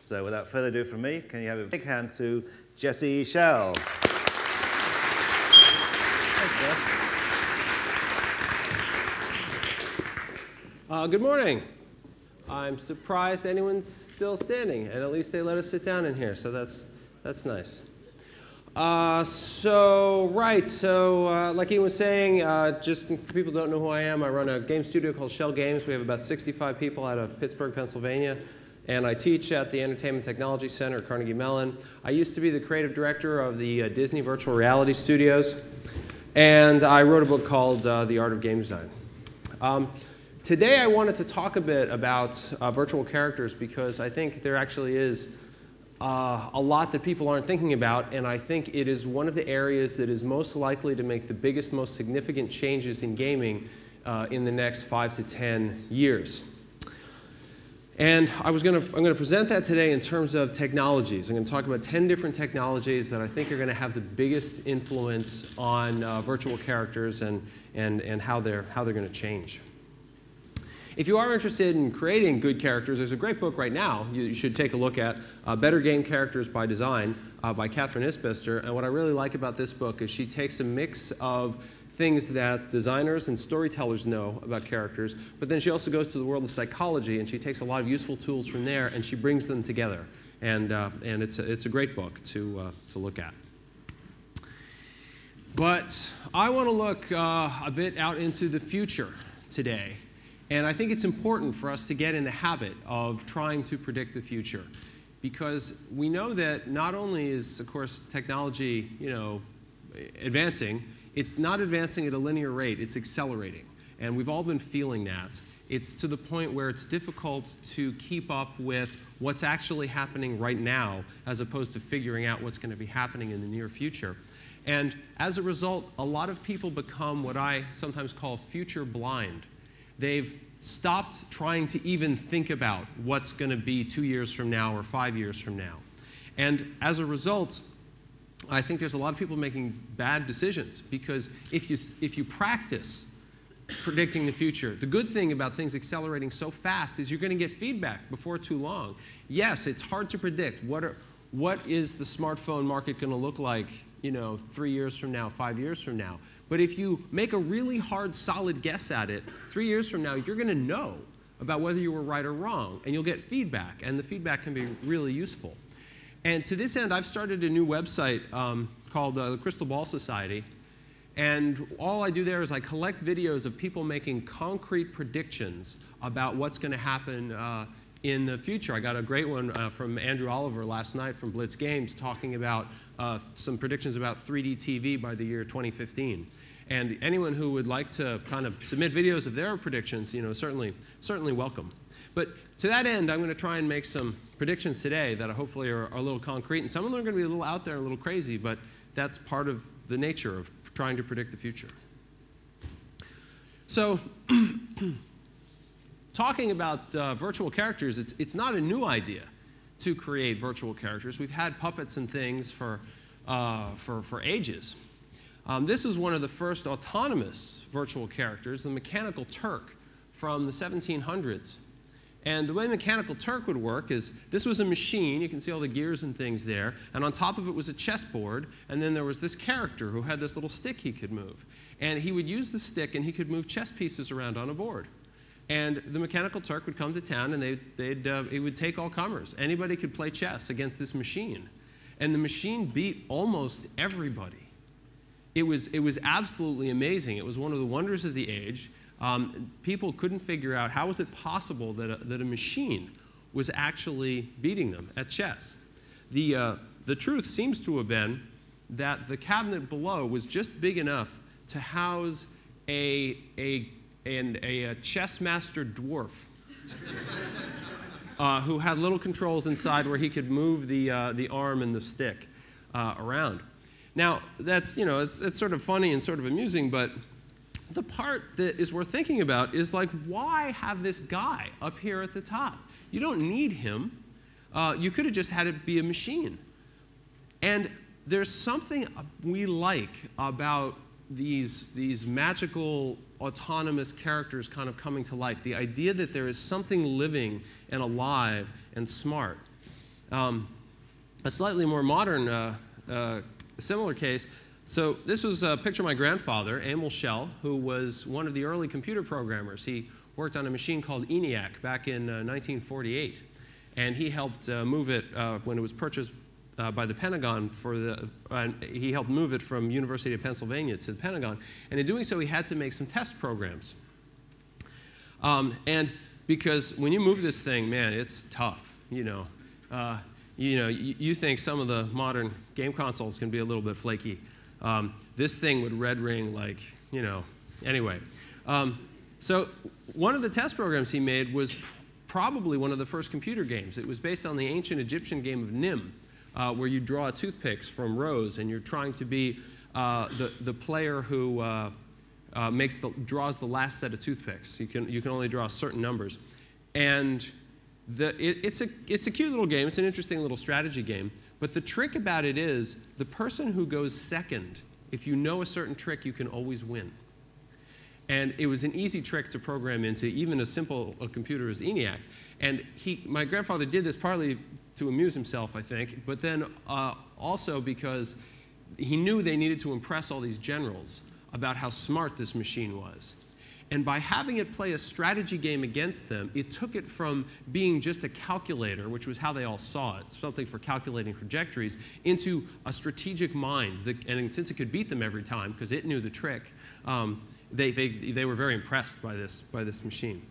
So without further ado from me, can you have a big hand to Schell? Thanks, Seth. Good morning. I'm surprised anyone's still standing, and at least they let us sit down in here, so that's nice. Like Ian was saying, just for people who don't know who I am, I run a game studio called Schell Games. We have about 65 people out of Pittsburgh, Pennsylvania, and I teach at the Entertainment Technology Center at Carnegie Mellon. I used to be the creative director of the Disney Virtual Reality Studios, and I wrote a book called The Art of Game Design. Today I wanted to talk a bit about virtual characters because I think there actually is a lot that people aren't thinking about, and I think it is one of the areas that is most likely to make the biggest, most significant changes in gaming in the next 5 to 10 years. And I'm going to present that today in terms of technologies. I'm going to talk about 10 different technologies that I think are going to have the biggest influence on virtual characters and how they're going to change. If you are interested in creating good characters, there's a great book right now you should take a look at, Better Game Characters by Design by Catherine Isbister. And what I really like about this book is she takes a mix of things that designers and storytellers know about characters, but then she also goes to the world of psychology, and she takes a lot of useful tools from there, and she brings them together. And it's a great book to look at. But I want to look a bit out into the future today. And I think it's important for us to get in the habit of trying to predict the future, because we know that not only is, of course, technology, advancing, it's not advancing at a linear rate, it's accelerating. And we've all been feeling that. It's to the point where it's difficult to keep up with what's actually happening right now, as opposed to figuring out what's going to be happening in the near future. And as a result, a lot of people become what I sometimes call future blind. They've stopped trying to even think about what's going to be 2 years from now or 5 years from now. And as a result, I think there's a lot of people making bad decisions, because if you practice predicting the future, the good thing about things accelerating so fast is you're going to get feedback before too long. Yes, it's hard to predict what is the smartphone market going to look like 3 years from now, 5 years from now. But if you make a really hard, solid guess at it, 3 years from now, you're going to know about whether you were right or wrong, and you'll get feedback, and the feedback can be really useful. And to this end, I've started a new website called the Crystal Ball Society, and all I do there is I collect videos of people making concrete predictions about what's going to happen in the future. I got a great one from Andrew Oliver last night from Blitz Games talking about some predictions about 3D TV by the year 2015. And anyone who would like to kind of submit videos of their predictions, certainly welcome. But to that end, I'm going to try and make some predictions today that hopefully are a little concrete. And some of them are going to be a little out there, a little crazy, but that's part of the nature of trying to predict the future. So, talking about virtual characters, it's not a new idea to create virtual characters. We've had puppets and things for ages. This is one of the first autonomous virtual characters, the Mechanical Turk from the 1700s. And the way Mechanical Turk would work is this was a machine. You can see all the gears and things there. And on top of it was a chessboard. And then there was this character who had this little stick he could move. And he would use the stick, and he could move chess pieces around on a board. And the Mechanical Turk would come to town, and he would take all comers. Anybody could play chess against this machine. And the machine beat almost everybody. It was absolutely amazing. It was one of the wonders of the age. People couldn't figure out how was it possible that a machine was actually beating them at chess. The truth seems to have been that the cabinet below was just big enough to house a chess master dwarf who had little controls inside where he could move the arm and the stick around. Now, that's, it's sort of funny and sort of amusing, but the part that is worth thinking about is, like, why have this guy up here at the top? You don't need him. You could have just had it be a machine. And there's something we like about these magical autonomous characters kind of coming to life. The idea that there is something living and alive and smart. A slightly more modern, similar case. So this was a picture of my grandfather, Schell, who was one of the early computer programmers. He worked on a machine called ENIAC back in 1948. And he helped move it when it was purchased by the Pentagon he helped move it from University of Pennsylvania to the Pentagon. And in doing so, he had to make some test programs. And because when you move this thing, man, it's tough. You think some of the modern game consoles can be a little bit flaky. This thing would red ring like, anyway. So one of the test programs he made was probably one of the first computer games. It was based on the ancient Egyptian game of Nim, where you draw toothpicks from rows, and you're trying to be the player who draws the last set of toothpicks. You can only draw certain numbers. And it's a cute little game. It's an interesting little strategy game. But the trick about it is the person who goes second, if you know a certain trick, you can always win. And it was an easy trick to program into even as simple a computer as ENIAC. And my grandfather did this partly to amuse himself, I think, but then also because he knew they needed to impress all these generals about how smart this machine was. And by having it play a strategy game against them, it took it from being just a calculator, which was how they all saw it, something for calculating trajectories, into a strategic mind. And since it could beat them every time, because it knew the trick, they were very impressed by this machine.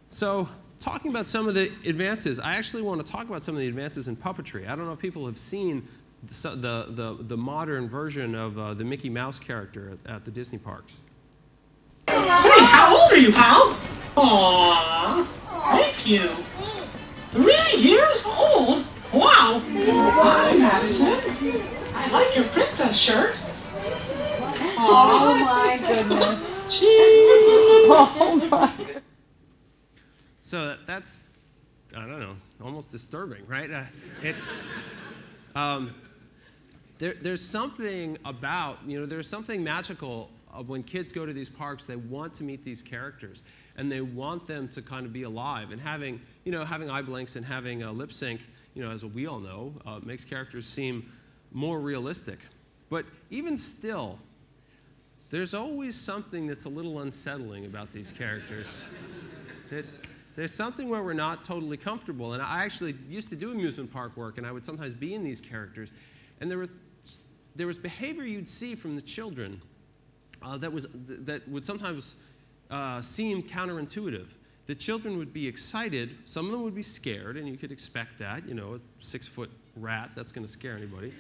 So talking about some of the advances, I actually want to talk about some of the advances in puppetry. I don't know if people have seen the modern version of the Mickey Mouse character at the Disney parks. Say, how old are you, pal? Aww, thank you. 3 years old? Wow. Hi, Madison. I like your princess shirt. Aww. Oh my goodness. Cheese. Oh my. So that's, I don't know, almost disturbing, right? There's something about, there's something magical when kids go to these parks. They want to meet these characters, and they want them to kind of be alive. And having eye blinks and having a lip sync, as we all know, makes characters seem more realistic. But even still, there's always something that's a little unsettling about these characters. There's something where we're not totally comfortable. And I actually used to do amusement park work, and I would sometimes be in these characters. And there was behavior you'd see from the children that would sometimes seem counterintuitive. The children would be excited. Some of them would be scared, and you could expect that. A 6-foot rat, that's going to scare anybody.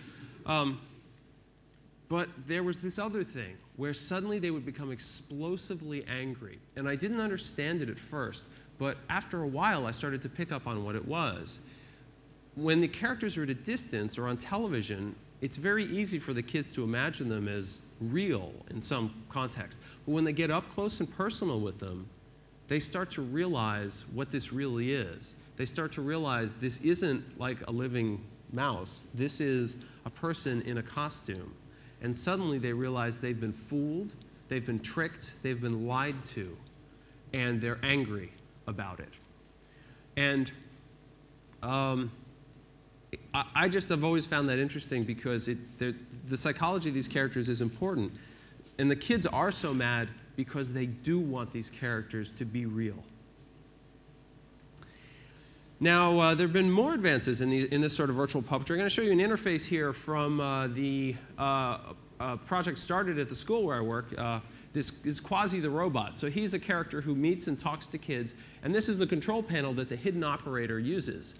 But there was this other thing where suddenly they would become explosively angry. And I didn't understand it at first. But after a while, I started to pick up on what it was. When the characters are at a distance or on television, it's very easy for the kids to imagine them as real in some context. But when they get up close and personal with them, they start to realize what this really is. They start to realize this isn't like a living mouse. This is a person in a costume. And suddenly they realize they've been fooled, they've been tricked, they've been lied to, and they're angry about it. And I just have always found that interesting because the psychology of these characters is important. And the kids are so mad because they do want these characters to be real. Now, there have been more advances in this sort of virtual puppetry. I'm going to show you an interface here from the project started at the school where I work. This is Quasi the robot. So he's a character who meets and talks to kids. And this is the control panel that the hidden operator uses.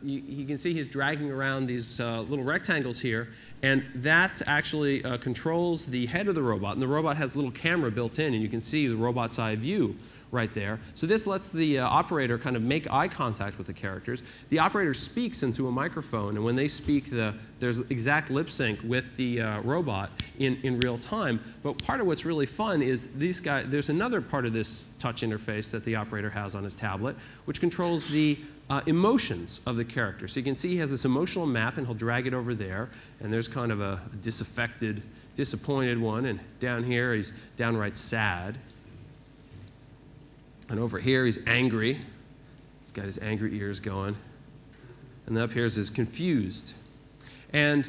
You can see he's dragging around these little rectangles here. And that actually controls the head of the robot. And the robot has a little camera built in. And you can see the robot's eye view right there. So this lets the operator kind of make eye contact with the characters. The operator speaks into a microphone, and when they speak, there's exact lip sync with the robot in real time. But part of what's really fun is there's another part of this touch interface that the operator has on his tablet, which controls the emotions of the character. So you can see he has this emotional map, and he'll drag it over there, and there's kind of a disaffected, disappointed one, and down here he's downright sad. And over here, he's angry. He's got his angry ears going. And then up here is his confused. And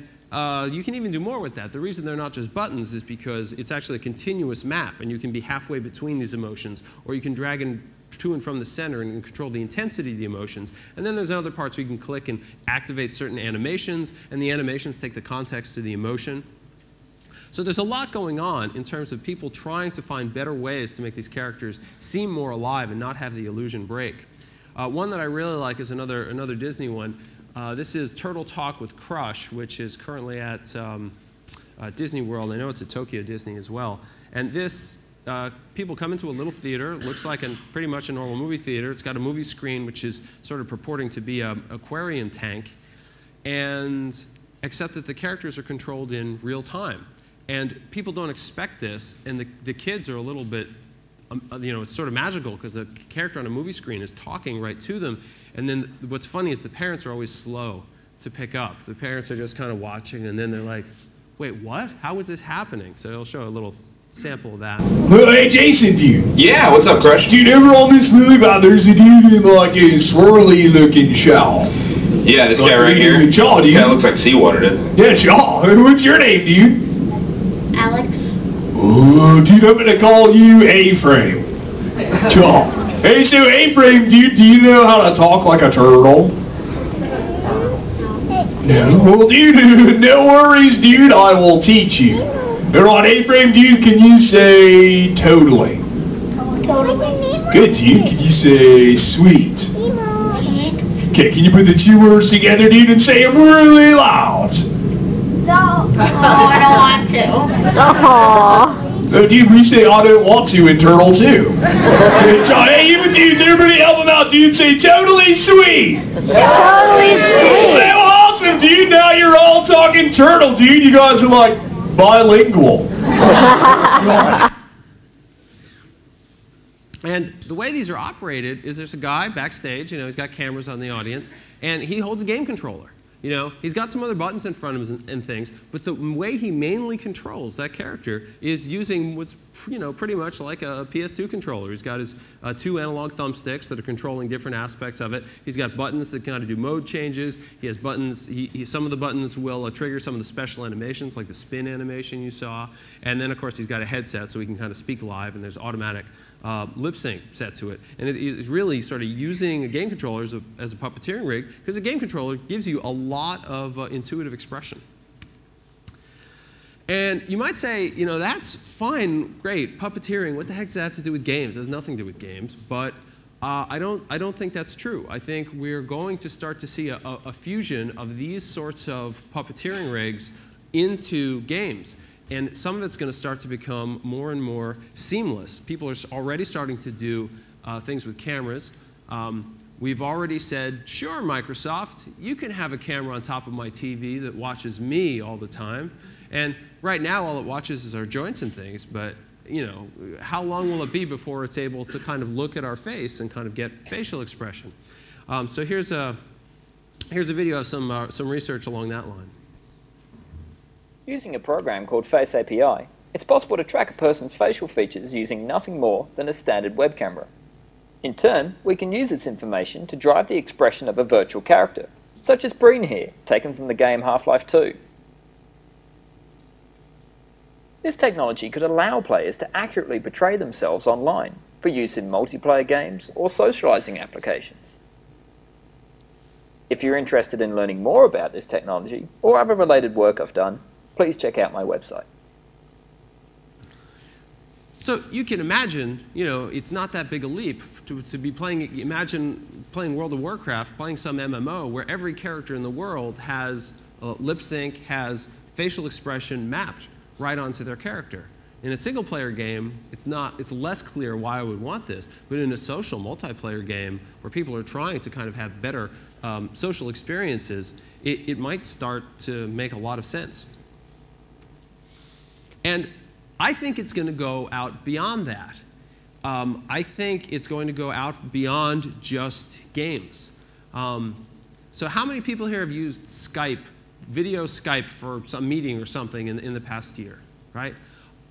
you can even do more with that. The reason they're not just buttons is because it's actually a continuous map, and you can be halfway between these emotions, or you can drag to and from the center and control the intensity of the emotions. And then there's other parts where you can click and activate certain animations, and the animations take the context of the emotion. So there's a lot going on in terms of people trying to find better ways to make these characters seem more alive and not have the illusion break. One that I really like is another Disney one. This is Turtle Talk with Crush, which is currently at Disney World. I know it's at Tokyo Disney as well. And this, people come into a little theater. It looks like pretty much a normal movie theater. It's got a movie screen, which is sort of purporting to be an aquarium tank, and except that the characters are controlled in real time. And people don't expect this, and the kids are a little bit, it's sort of magical because the character on a movie screen is talking right to them. And then what's funny is the parents are always slow to pick up. The parents are just kind of watching, and then they're like, wait, what? How is this happening? So it'll show a little sample of that. Well, hey, Jason, dude. Yeah, what's up, Crush? Dude, ever on this movie about there's a dude in like a swirly-looking shawl? Yeah, this like guy right here. Shawl, dude. Yeah, looks like seawater, dude. Yeah, Shaw. What's your name, dude? Alex. Oh, dude, I'm gonna call you A-Frame. Shaw. Hey, so A-Frame, dude, do you know how to talk like a turtle? No. Well, dude, no worries, dude. I will teach you. All right, A-Frame, dude, can you say totally? Totally. Good, dude. Can you say sweet? Okay, can you put the two words together, dude, and say them really loud? No. Oh, I don't want to. Aww. So, dude, we say I don't want to in Turtle too. Hey, you dudes, everybody help him out, dude. Say totally sweet. Totally sweet. Say awesome, dude. Now you're all talking Turtle, dude. You guys are like bilingual. And the way these are operated is there's a guy backstage, he's got cameras on the audience, and he holds a game controller. He's got some other buttons in front of him and things, but the way he mainly controls that character is using what's pretty much like a PS2 controller. He's got his two analog thumbsticks that are controlling different aspects of it. He's got buttons that kind of do mode changes. He has buttons. Some of the buttons will trigger some of the special animations, like the spin animation you saw. And then, of course, he's got a headset so he can kind of speak live, and there's automatic lip sync set to it. And it's really sort of using a game controller as a puppeteering rig, because a game controller gives you a lot of intuitive expression. And you might say, that's fine, great, puppeteering, what the heck does that have to do with games? It has nothing to do with games, but I don't think that's true. I think we're going to start to see a fusion of these sorts of puppeteering rigs into games. And some of it's going to start to become more and more seamless. People are already starting to do things with cameras. We've already said, sure, Microsoft, you can have a camera on top of my TV that watches me all the time. And right now, all it watches is our joints and things. But how long will it be before it's able to kind of look at our face and kind of get facial expression? So here's a video of some research along that line. Using a program called Face API, it's possible to track a person's facial features using nothing more than a standard web camera. In turn, we can use this information to drive the expression of a virtual character, such as Breen here, taken from the game Half-Life 2. This technology could allow players to accurately portray themselves online for use in multiplayer games or socializing applications. If you're interested in learning more about this technology or other related work I've done, please check out my website. So you can imagine, it's not that big a leap to be playing, imagine playing World of Warcraft, playing some MMO where every character in the world has lip sync, has facial expression mapped right onto their character. In a single player game, it's less clear why I would want this, but in a social multiplayer game where people are trying to kind of have better social experiences, it might start to make a lot of sense. And I think it's going to go out beyond that. I think it's going to go out beyond just games. So how many people here have used Skype, video Skype for some meeting or something in the past year, right?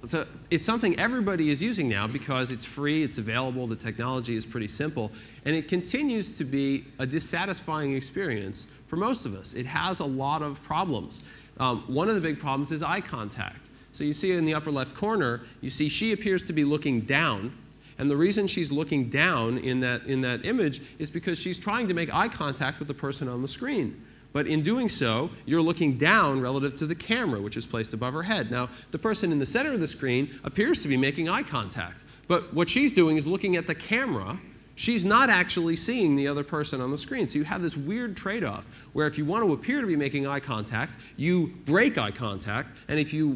So it's something everybody is using now because it's free, it's available, the technology is pretty simple, and it continues to be a dissatisfying experience for most of us. It has a lot of problems. One of the big problems is eye contact. So you see in the upper left corner, you see she appears to be looking down, and the reason she's looking down in that image is because she's trying to make eye contact with the person on the screen. But in doing so, you're looking down relative to the camera, which is placed above her head. Now, the person in the center of the screen appears to be making eye contact. But what she's doing is looking at the camera. She's not actually seeing the other person on the screen. So you have this weird trade-off where if you want to appear to be making eye contact, you break eye contact. And if you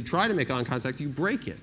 try to make eye contact, you break it.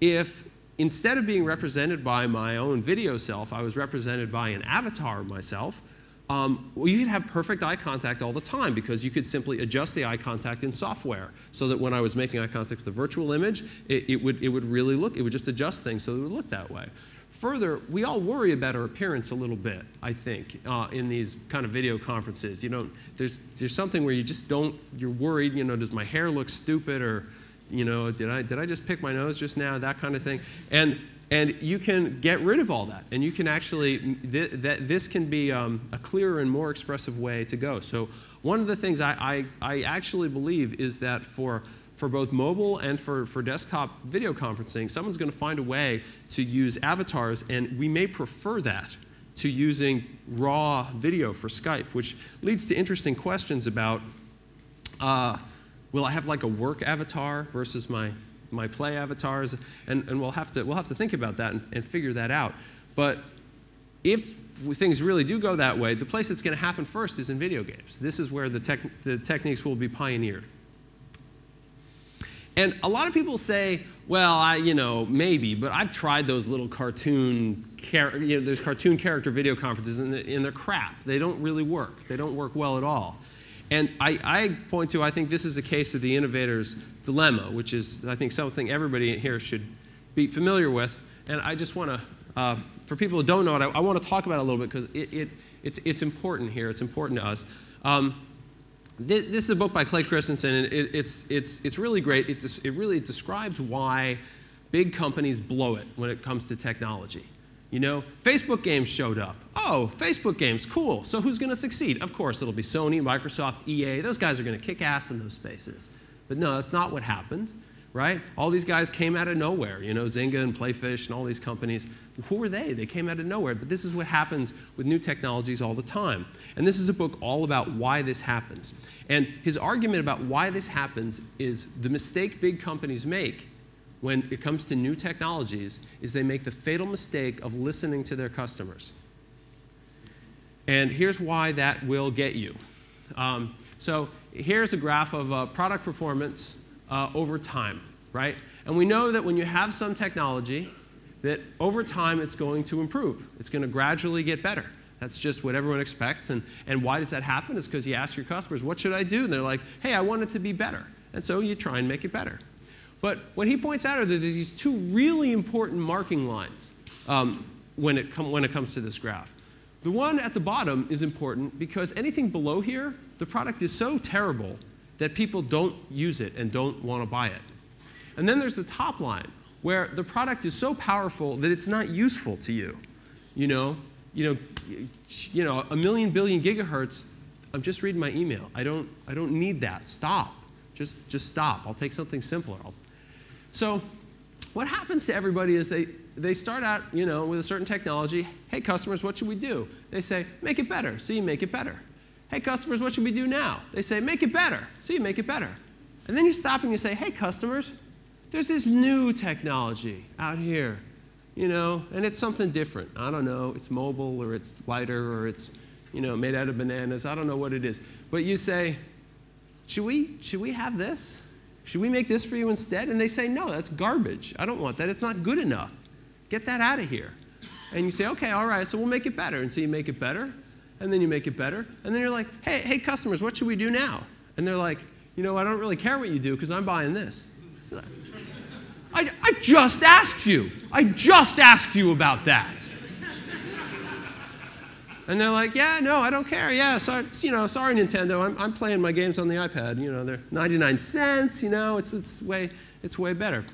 If instead of being represented by my own video self, I was represented by an avatar of myself, well, you could have perfect eye contact all the time because you could simply adjust the eye contact in software so that when I was making eye contact with the virtual image, it would really look, it would just adjust things so that it would look that way. Further, we all worry about our appearance a little bit, I think, in these kind of video conferences. You know, there's something where you just don't, you're worried, you know, does my hair look stupid, or, you know, did I just pick my nose just now, that kind of thing. And you can get rid of all that, and you can actually, this can be a clearer and more expressive way to go. So one of the things I actually believe is that for both mobile and for desktop video conferencing, someone's going to find a way to use avatars, and we may prefer that to using raw video for Skype, which leads to interesting questions about, will I have like a work avatar versus my play avatars, and we'll have to think about that and figure that out. But if things really do go that way, the place it's going to happen first is in video games. This is where the techniques will be pioneered. And a lot of people say, well, you know, maybe, but I've tried those little there's cartoon character video conferences, and they're crap. They don't really work. They don't work well at all. And I point to, I think this is a case of the innovator's dilemma, which is, I think, something everybody here should be familiar with. And I just want to, for people who don't know it, I want to talk about it a little bit because it's important here. It's important to us. This is a book by Clay Christensen, and it's really great. It really describes why big companies blow it when it comes to technology. You know, Facebook games showed up. Oh, Facebook games, cool. So who's going to succeed? Of course, it'll be Sony, Microsoft, EA. Those guys are going to kick ass in those spaces. But no, that's not what happened, right? All these guys came out of nowhere. You know, Zynga and Playfish and all these companies. Who were they? They came out of nowhere. But this is what happens with new technologies all the time. And this is a book all about why this happens. And his argument about why this happens is the mistake big companies make when it comes to new technologies is they make the fatal mistake of listening to their customers. And here's why that will get you. So here's a graph of product performance over time, right? And we know that when you have some technology, that over time it's going to improve. It's going to gradually get better. That's just what everyone expects. And why does that happen? It's because you ask your customers, what should I do? And they're like, hey, I want it to be better. And so you try and make it better. But what he points out are that there's these two really important marking lines when it comes to this graph. The one at the bottom is important because anything below here, the product is so terrible that people don't use it and don't want to buy it. And then there's the top line, where the product is so powerful that it's not useful to you. You know, a million billion gigahertz, I'm just reading my email. I don't need that. Stop. Just stop. I'll take something simpler. So what happens to everybody is they start out, you know, with a certain technology. Hey, customers, what should we do? They say, make it better. So you make it better. Hey, customers, what should we do now? They say, make it better. So you make it better. And then you stop and you say, hey, customers, there's this new technology out here, you know, and it's something different. I don't know. It's mobile, or it's lighter, or it's, you know, made out of bananas. I don't know what it is. But you say, should we have this? Should we make this for you instead? And they say, no, that's garbage. I don't want that. It's not good enough. Get that out of here. And you say, okay, all right, so we'll make it better. And so you make it better, and then you make it better. And then you're like, hey, customers, what should we do now? And they're like, you know, I don't really care what you do because I'm buying this. I just asked you. I just asked you about that. And they're like, yeah, no, I don't care. Yeah, sorry, you know, sorry, Nintendo. I'm playing my games on the iPad. You know, they're 99 cents. You know, it's way. It's way better.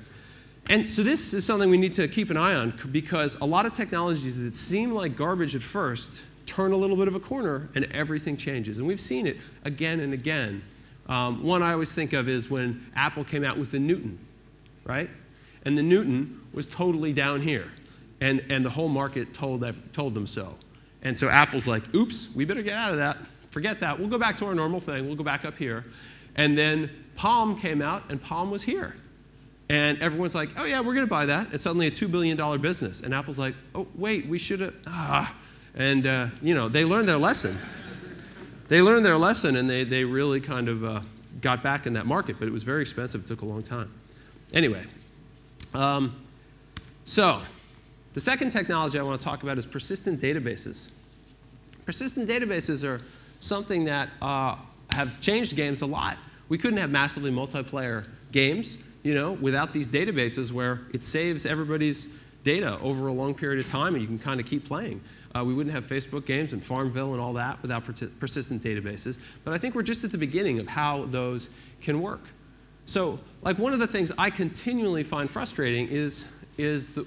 And so this is something we need to keep an eye on, because a lot of technologies that seem like garbage at first turn a little bit of a corner and everything changes. And we've seen it again and again. One I always think of is when Apple came out with the Newton, right? And the Newton was totally down here. And the whole market told them so. And so Apple's like, oops, we better get out of that. Forget that. We'll go back to our normal thing. We'll go back up here. And then Palm came out, and Palm was here. And everyone's like, oh, yeah, we're going to buy that. It's suddenly a $2 billion business. And Apple's like, oh, wait, we should have. And, they learned their lesson. They learned their lesson, and they really kind of got back in that market. But it was very expensive. It took a long time. Anyway, so the second technology I want to talk about is persistent databases. Persistent databases are something that have changed games a lot. We couldn't have massively multiplayer games, without these databases where it saves everybody's data over a long period of time and you can kind of keep playing. We wouldn't have Facebook games and Farmville and all that without persistent databases. But I think we're just at the beginning of how those can work. So, like, one of the things I continually find frustrating is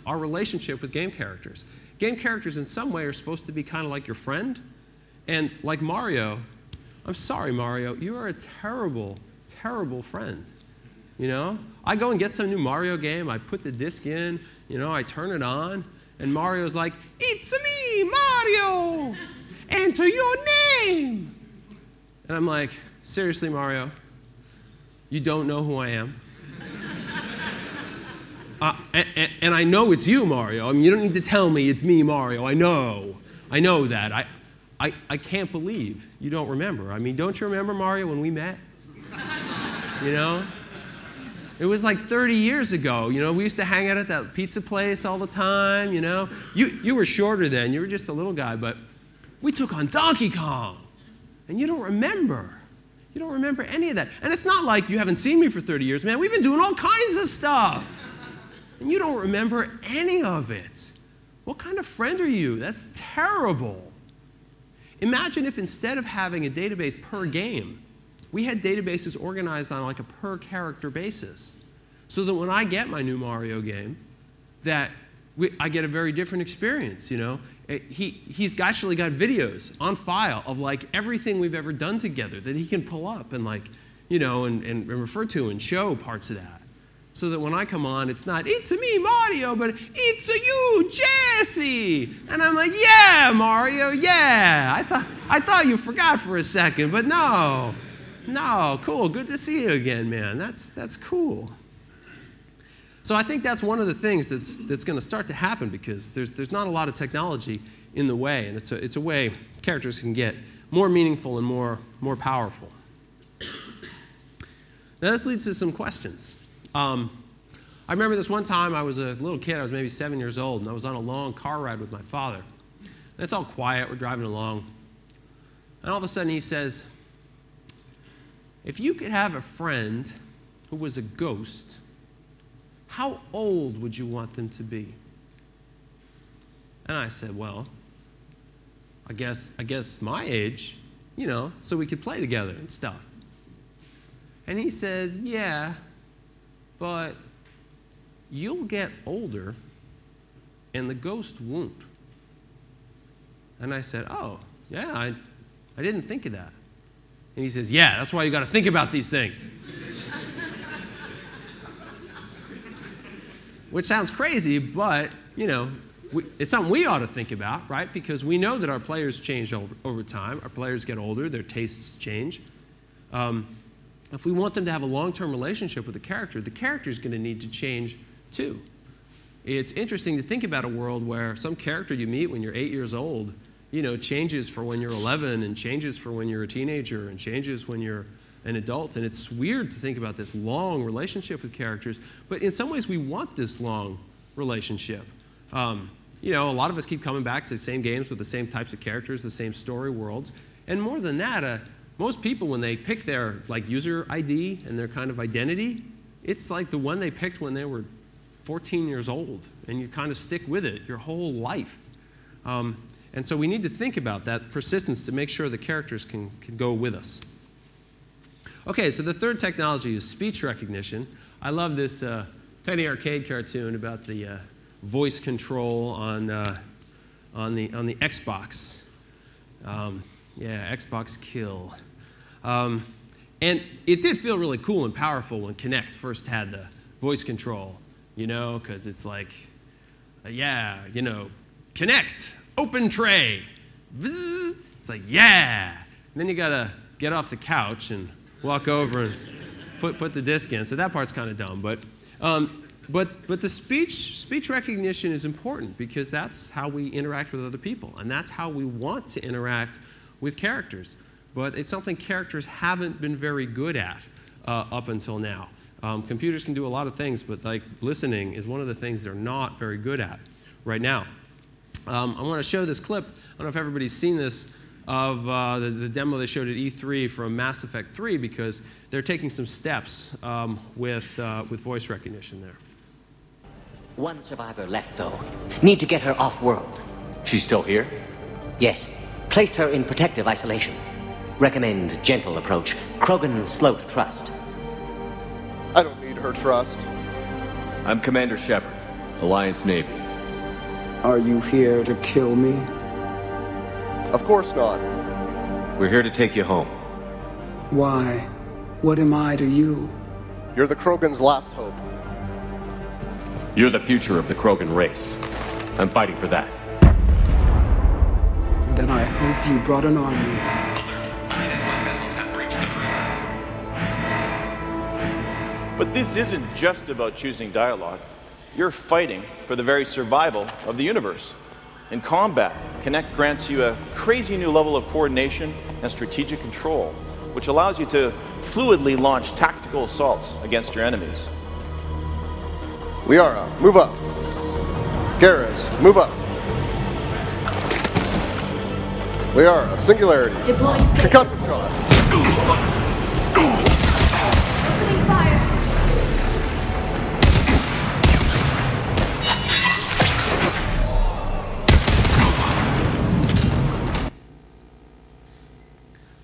our relationship with game characters. Game characters in some way are supposed to be kind of like your friend. And like Mario, I'm sorry, Mario, you are a terrible, terrible friend. I go and get some new Mario game, I put the disc in, I turn it on, and Mario's like, it's me, Mario! Enter your name! And I'm like, seriously, Mario? You don't know who I am? And I know it's you, Mario. I mean, you don't need to tell me it's me, Mario. I know that. I can't believe you don't remember. I mean, don't you remember, Mario, when we met? It was like 30 years ago. We used to hang out at that pizza place all the time, You were shorter then. You were just a little guy, but we took on Donkey Kong. And you don't remember. You don't remember any of that. And it's not like you haven't seen me for 30 years, man. We've been doing all kinds of stuff. And you don't remember any of it. What kind of friend are you? That's terrible. Imagine if instead of having a database per game, we had databases organized on like a per character basis. So that when I get my new Mario game, that I get a very different experience, He's actually got videos on file of like everything we've ever done together that he can pull up and like, and refer to and show parts of that. So that when I come on, it's not, it's me, Mario, but it's you, Jesse. And I'm like, yeah, Mario, yeah. I thought you forgot for a second, but no. No, cool, good to see you again, man. That's cool. So I think that's one of the things that's going to start to happen, because there's not a lot of technology in the way, and it's a way characters can get more meaningful and more powerful. Now this leads to some questions. I remember this one time I was a little kid, I was maybe 7 years old, and I was on a long car ride with my father. And it's all quiet, we're driving along. And all of a sudden he says, if you could have a friend who was a ghost, how old would you want them to be? And I said, well, I guess my age, so we could play together and stuff. And he says, yeah, but you'll get older and the ghost won't. And I said, oh, yeah, I didn't think of that. And he says, yeah, that's why you got to think about these things. Which sounds crazy, but, it's something we ought to think about, right? Because we know that our players change over time. Our players get older. Their tastes change. If we want them to have a long-term relationship with the character is going to need to change too. It's interesting to think about a world where some character you meet when you're 8 years old, changes for when you're 11 and changes for when you're a teenager and changes when you're an adult. And it's weird to think about this long relationship with characters, but in some ways we want this long relationship. A lot of us keep coming back to the same games with the same types of characters, the same story worlds. And more than that, most people, when they pick their user ID and their kind of identity, it's like the one they picked when they were 14 years old, and you kind of stick with it your whole life. And so we need to think about that persistence to make sure the characters can go with us. Okay, so the third technology is speech recognition. I love this Penny Arcade cartoon about the voice control on the Xbox. Yeah, Xbox kill. And it did feel really cool and powerful when Kinect first had the voice control, you know, because it's like, yeah, you know, Kinect, open tray. It's like, yeah. And then you got to get off the couch and walk over and put the disc in. So that part's kind of dumb. But the speech recognition is important because that's how we interact with other people. And that's how we want to interact with characters. But it's something characters haven't been very good at up until now. Computers can do a lot of things, but like listening is one of the things they're not very good at right now. I want to show this clip. I don't know if everybody's seen this of the demo they showed at E3 from Mass Effect 3 because they're taking some steps with voice recognition there. One survivor left, though. Need to get her off-world. She's still here? Yes. Placed her in protective isolation. Recommend gentle approach. Krogan slow to trust. I don't need her trust. I'm Commander Shepard, Alliance Navy. Are you here to kill me? Of course not. We're here to take you home. Why? What am I to you? You're the Krogan's last hope. You're the future of the Krogan race. I'm fighting for that. Then I hope you brought an army. But this isn't just about choosing dialogue. You're fighting for the very survival of the universe. In combat, Kinect grants you a crazy new level of coordination and strategic control, which allows you to fluidly launch tactical assaults against your enemies. Liara, move up. Garrus, move up. Liara, singularity. Concussion shot.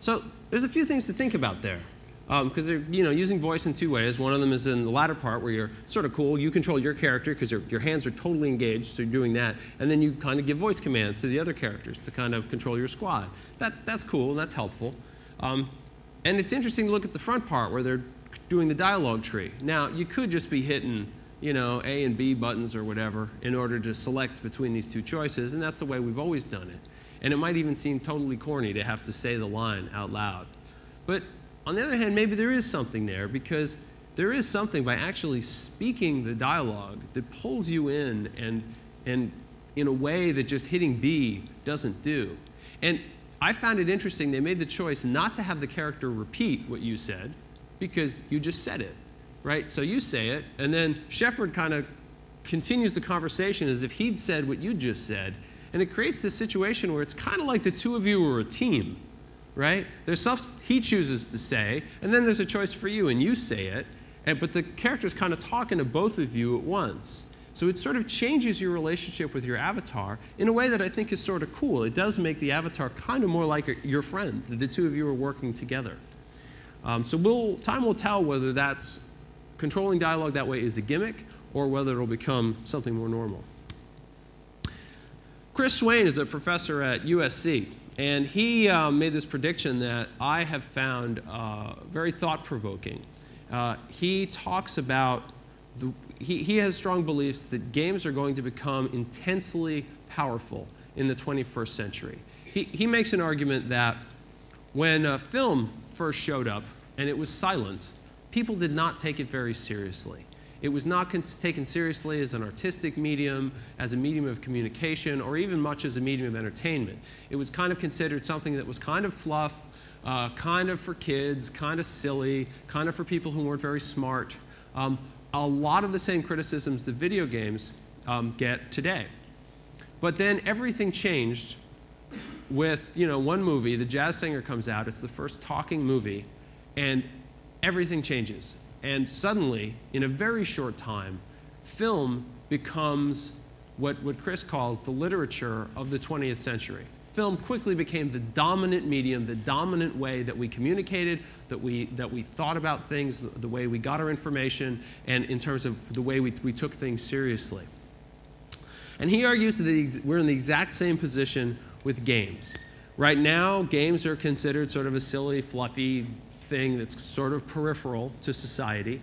So there's a few things to think about there. Because they're using voice in two ways. One of them is in the latter part where you're sort of cool. You control your character because your hands are totally engaged, so you're doing that. And then you kind of give voice commands to the other characters to kind of control your squad. That's cool and that's helpful. And it's interesting to look at the front part where they're doing the dialogue tree. Now, you could just be hitting A and B buttons or whatever in order to select between these two choices, and that's the way we've always done it. And it might even seem totally corny to have to say the line out loud. But on the other hand, maybe there is something there because there is something by actually speaking the dialogue that pulls you in and in a way that just hitting B doesn't do. And I found it interesting they made the choice not to have the character repeat what you said because you just said it, right? So you say it, and then Shepard kind of continues the conversation as if he'd said what you just said. And it creates this situation where it's kind of like the two of you are a team, right? There's stuff he chooses to say, and then there's a choice for you, and you say it, but the character's kind of talking to both of you at once. So it sort of changes your relationship with your avatar in a way that I think is sort of cool. It does make the avatar kind of more like your friend. The two of you are working together. So time will tell whether that's controlling dialogue that way is a gimmick or whether it'll become something more normal. Chris Swain is a professor at USC, and he made this prediction that I have found very thought-provoking. He talks about, he has strong beliefs that games are going to become intensely powerful in the 21st century. He makes an argument that when film first showed up and it was silent, people did not take it very seriously. It was not taken seriously as an artistic medium, as a medium of communication, or even much as a medium of entertainment. It was kind of considered something that was kind of fluff, kind of for kids, kind of silly, kind of for people who weren't very smart. A lot of the same criticisms that video games get today. But then everything changed with one movie. The Jazz Singer comes out. It's the first talking movie, and everything changes. And suddenly, in a very short time, film becomes what Chris calls the literature of the 20th century. film quickly became the dominant medium, the dominant way that we communicated, that we thought about things, the way we got our information, and in terms of the way we took things seriously. And he argues that we're in the exact same position with games. Right now, games are considered sort of a silly, fluffy thing that's sort of peripheral to society,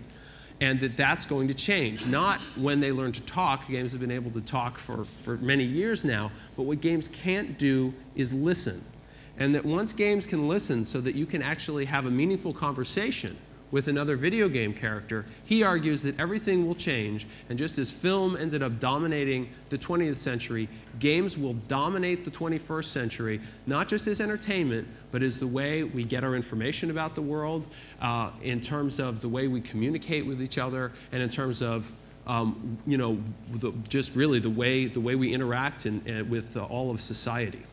and that's going to change. Not when they learn to talk. Games have been able to talk for many years now, but what games can't do is listen. And that once games can listen so that you can actually have a meaningful conversation with another video game character, he argues that everything will change, and just as film ended up dominating the 20th century, games will dominate the 21st century, not just as entertainment, but as the way we get our information about the world, in terms of the way we communicate with each other, and in terms of you know, just really the way we interact with all of society.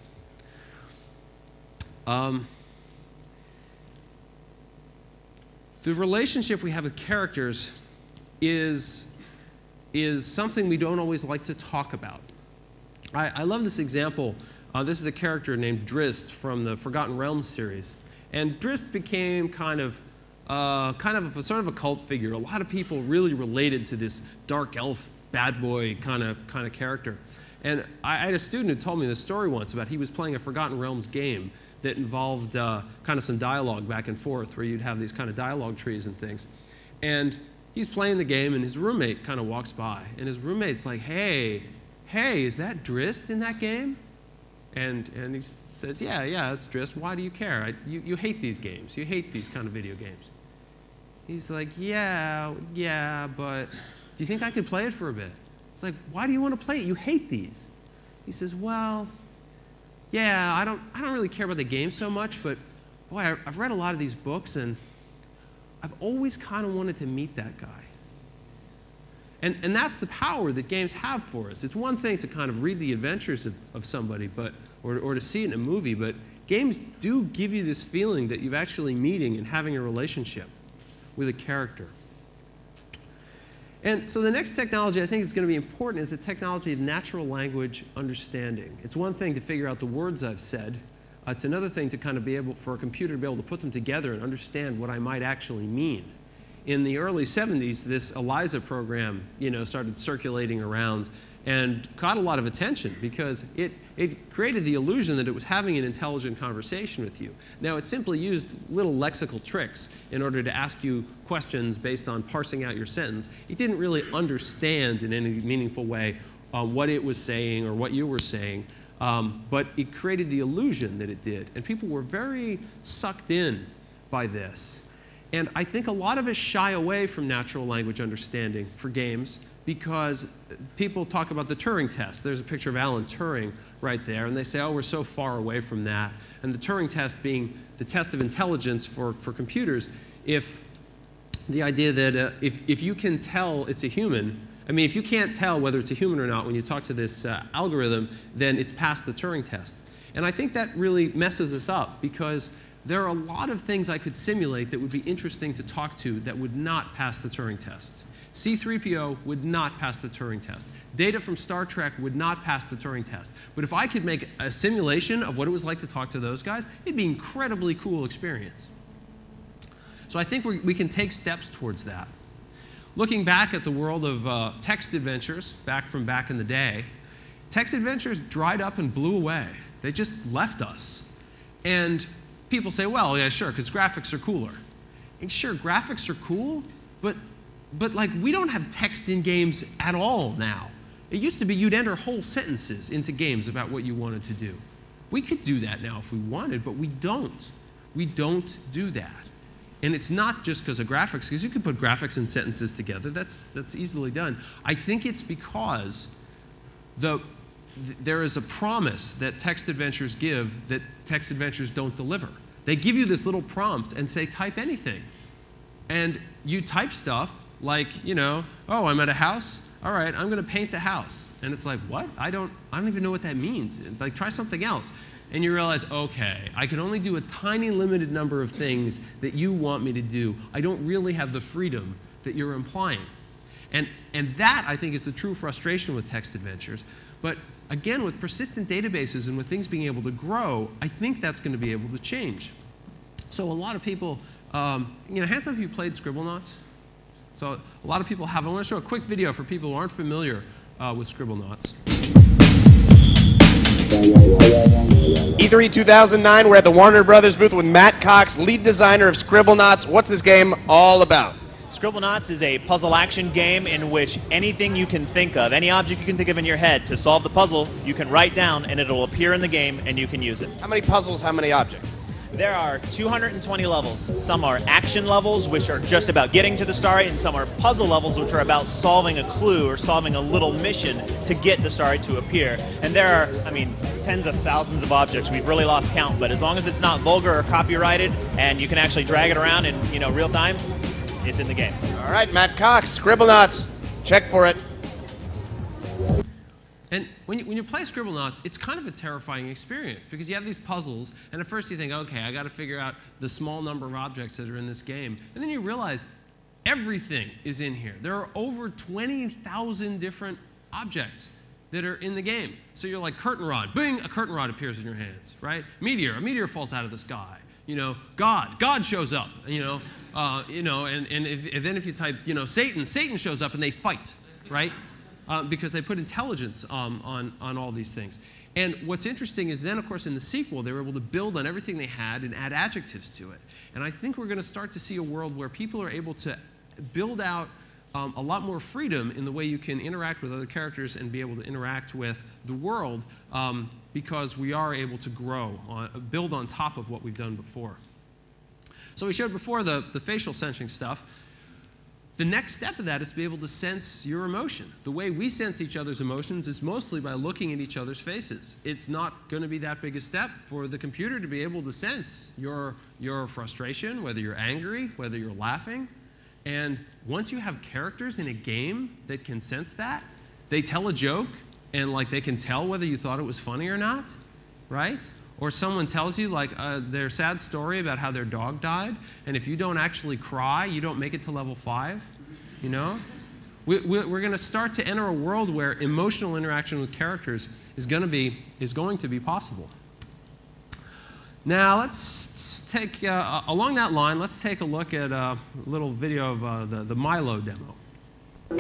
The relationship we have with characters is something we don't always like to talk about. I love this example. This is a character named Drizzt from the Forgotten Realms series. And Drizzt became kind of sort of a cult figure. A lot of people really related to this dark elf, bad boy kind of character. And I had a student who told me this story once about he was playing a Forgotten Realms game that involved kind of some dialogue back and forth, where you'd have these kind of dialogue trees and things. And he's playing the game, and his roommate kind of walks by. And his roommate's like, hey, is that Drizzt in that game? And he says, yeah, it's Drizzt. Why do you care? You hate these games. You hate these kind of video games. He's like, yeah, but do you think I could play it for a bit? It's like, why do you want to play it? You hate these. He says, well, yeah, I don't really care about the game so much, but boy, I've read a lot of these books, and I've always kind of wanted to meet that guy. And that's the power that games have for us. It's one thing to kind of read the adventures of somebody, or to see it in a movie, but games do give you this feeling that you're actually meeting and having a relationship with a character. And so the next technology I think is going to be important is the technology of natural language understanding. It's one thing to figure out the words I've said. It's another thing to kind of be able, for a computer to be able to put them together and understand what I might actually mean. In the early 70s, this ELIZA program, started circulating around and caught a lot of attention because it created the illusion that it was having an intelligent conversation with you. Now, it simply used little lexical tricks in order to ask you questions based on parsing out your sentence. It didn't really understand in any meaningful way what it was saying or what you were saying, but it created the illusion that it did. And people were very sucked in by this. And I think a lot of us shy away from natural language understanding for games because people talk about the Turing test. There's a picture of Alan Turing right there, and they say, oh, we're so far away from that. And the Turing test being the test of intelligence for computers, if the idea that if you can tell it's a human, if you can't tell whether it's a human or not when you talk to this algorithm, then it's passed the Turing test. And I think that really messes us up because there are a lot of things I could simulate that would be interesting to talk to that would not pass the Turing test. C-3PO would not pass the Turing test. Data from Star Trek would not pass the Turing test. But if I could make a simulation of what it was like to talk to those guys, it'd be an incredibly cool experience. So I think we can take steps towards that. Looking back at the world of text adventures, back in the day, text adventures dried up and blew away. They just left us. And people say, well, yeah, sure, because graphics are cooler. And sure, graphics are cool, but like we don't have text in games at all now. It used to be you'd enter whole sentences into games about what you wanted to do. We could do that now if we wanted, but we don't. We don't do that. And it's not just because of graphics, because you can put graphics and sentences together. That's easily done. I think it's because there is a promise that text adventures give that text adventures don't deliver. They give you this little prompt and say, type anything. And you type stuff like, oh, I'm at a house. All right, I'm going to paint the house. And it's like, what? I don't even know what that means. Like, try something else. And you realize, okay, I can only do a tiny limited number of things that you want me to do. I don't really have the freedom that you're implying. And that, I think, is the true frustration with text adventures. But again, with persistent databases and with things being able to grow, I think that's going to be able to change. So a lot of people, hands up if you played Scribblenauts. So a lot of people have. I want to show a quick video for people who aren't familiar with Scribblenauts. E3 2009, we're at the Warner Brothers booth with Matt Cox, lead designer of Scribblenauts. What's this game all about? Scribblenauts is a puzzle action game in which anything you can think of, any object you can think of in your head to solve the puzzle, you can write down and it'll appear in the game and you can use it. How many puzzles, how many objects? There are 220 levels. Some are action levels, which are just about getting to the star, and some are puzzle levels, which are about solving a clue or solving a little mission to get the star to appear. And there are, tens of thousands of objects. We've really lost count, but as long as it's not vulgar or copyrighted and you can actually drag it around in real time, it's in the game. All right, Matt Cox, Scribblenauts. Check for it. And when you play Scribblenauts, it's kind of a terrifying experience because you have these puzzles, and at first you think, okay, I got to figure out the small number of objects that are in this game. And then you realize everything is in here. There are over 20,000 different objects that are in the game. So you're like, curtain rod, bing, a curtain rod appears in your hands, right? Meteor, a meteor falls out of the sky. God shows up, and then if you type, Satan shows up and they fight, right? Because they put intelligence on all these things. And what's interesting is then, of course, in the sequel, they were able to build on everything they had and add adjectives to it. And I think we're going to start to see a world where people are able to build out a lot more freedom in the way you can interact with other characters and be able to interact with the world because we are able to grow, build on top of what we've done before. So we showed before the facial sensing stuff. The next step of that is to be able to sense your emotion. The way we sense each other's emotions is mostly by looking at each other's faces. It's not going to be that big a step for the computer to be able to sense your frustration, whether you're angry, whether you're laughing. And once you have characters in a game that can sense that, they tell a joke and they can tell whether you thought it was funny or not, right? Or someone tells you their sad story about how their dog died, and if you don't actually cry, you don't make it to level 5, We're going to start to enter a world where emotional interaction with characters is going to be possible. Now let's take, along that line, let's take a look at a little video of the Milo demo.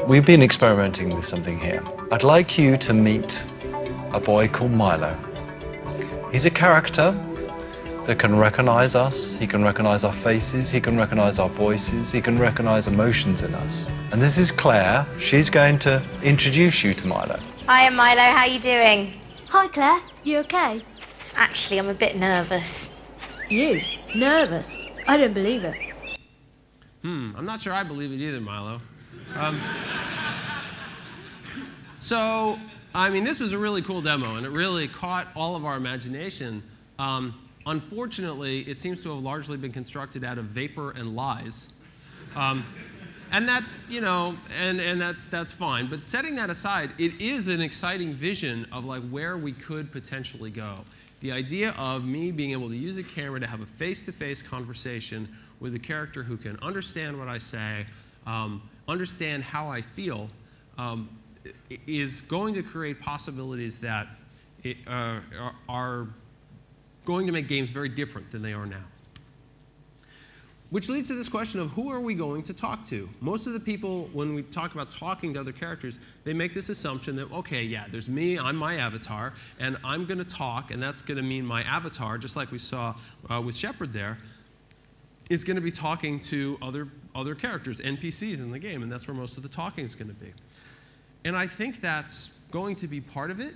We've been experimenting with something here. I'd like you to meet a boy called Milo. He's a character that can recognize us, he can recognize our faces, he can recognize our voices, he can recognize emotions in us. And this is Claire. She's going to introduce you to Milo. Hi, Milo. How you doing? Hi, Claire. You okay? Actually, I'm a bit nervous. You? Nervous? I don't believe it. I'm not sure I believe it either, Milo. So, this was a really cool demo, and it really caught all of our imagination. Unfortunately, it seems to have largely been constructed out of vapor and lies. And that's, that's fine. But setting that aside, it is an exciting vision of where we could potentially go. The idea of me being able to use a camera to have a face-to-face conversation with a character who can understand what I say, understand how I feel, is going to create possibilities that are going to make games very different than they are now. Which leads to this question of who are we going to talk to? Most of the people, when we talk about talking to other characters, they make this assumption that, okay, yeah, there's me, I'm my avatar, and I'm going to talk, and that's going to mean my avatar, just like we saw with Shepard there, is going to be talking to other characters, NPCs in the game, and that's where most of the talking is going to be. And I think that's going to be part of it,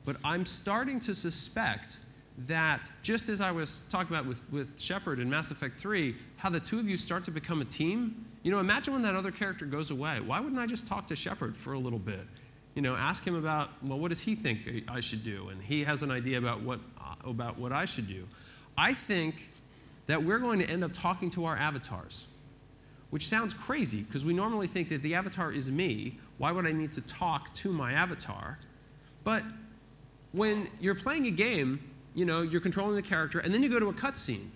but I'm starting to suspect that just as I was talking about with Shepard in Mass Effect 3, how the two of you start to become a team. Imagine when that other character goes away. Why wouldn't I just talk to Shepard for a little bit? Ask him about, well, what does he think I should do? And he has an idea about what I should do. I think that we're going to end up talking to our avatars, which sounds crazy because we normally think that the avatar is me. Why would I need to talk to my avatar? But when you're playing a game, you're controlling the character, and then you go to a cutscene.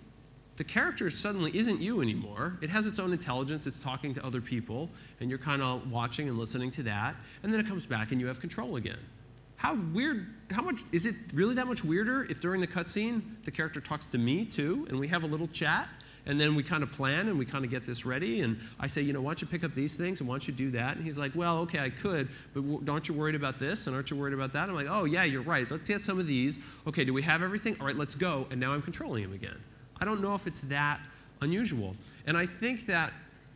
The character suddenly isn't you anymore. It has its own intelligence. It's talking to other people, and you're kind of watching and listening to that. And then it comes back, and you have control again. how much, is it really that much weirder if during the cutscene the character talks to me too, and we have a little chat, and then we kind of plan and we kind of get this ready, and I say, you know, why don't you pick up these things and why don't you do that? And he's like, well, okay, I could, but aren't you worried about this and aren't you worried about that? I'm like, oh yeah, you're right, let's get some of these. Okay, do we have everything? All right, let's go, and now I'm controlling him again. I don't know if it's that unusual. And I think that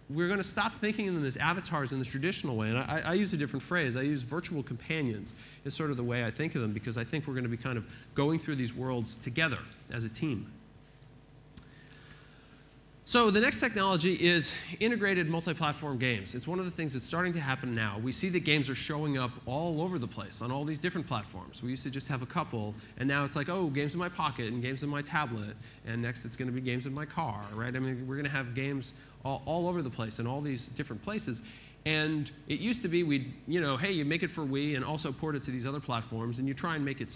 we're going to stop thinking of them as avatars in the traditional way. And I use a different phrase. I use virtual companions is sort of the way I think of them, because I think we're going to be kind of going through these worlds together as a team. So the next technology is integrated multi-platform games. It's one of the things that's starting to happen now. We see that games are showing up all over the place on all these different platforms. We used to just have a couple, and now it's like, oh, games in my pocket and games in my tablet, and next it's going to be games in my car, right? I mean, we're going to have games all over the place in all these different places. And it used to be we'd, you know, hey, you make it for Wii and also port it to these other platforms, and you try and make it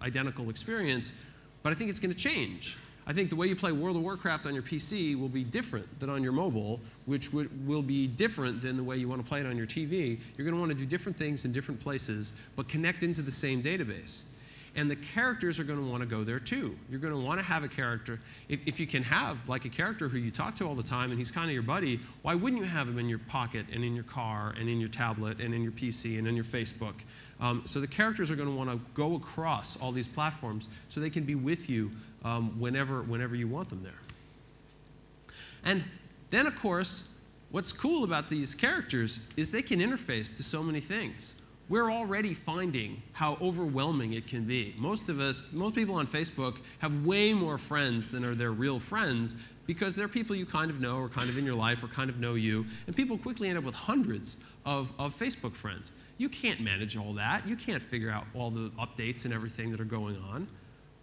identical experience, but I think it's going to change. I think the way you play World of Warcraft on your PC will be different than on your mobile, which will be different than the way you want to play it on your TV. You're going to want to do different things in different places, but connect into the same database. And the characters are going to want to go there too. You're going to want to have a character. If you can have like a character who you talk to all the time and he's kind of your buddy, why wouldn't you have him in your pocket and in your car and in your tablet and in your PC and in your Facebook? So the characters are going to want to go across all these platforms so they can be with you whenever you want them there. And then, of course, what's cool about these characters is they can interface to so many things. We're already finding how overwhelming it can be. Most people on Facebook have way more friends than are their real friends, because they're people you kind of know or kind of in your life or kind of know you, and people quickly end up with hundreds of Facebook friends. You can't manage all that. You can't figure out all the updates and everything that are going on.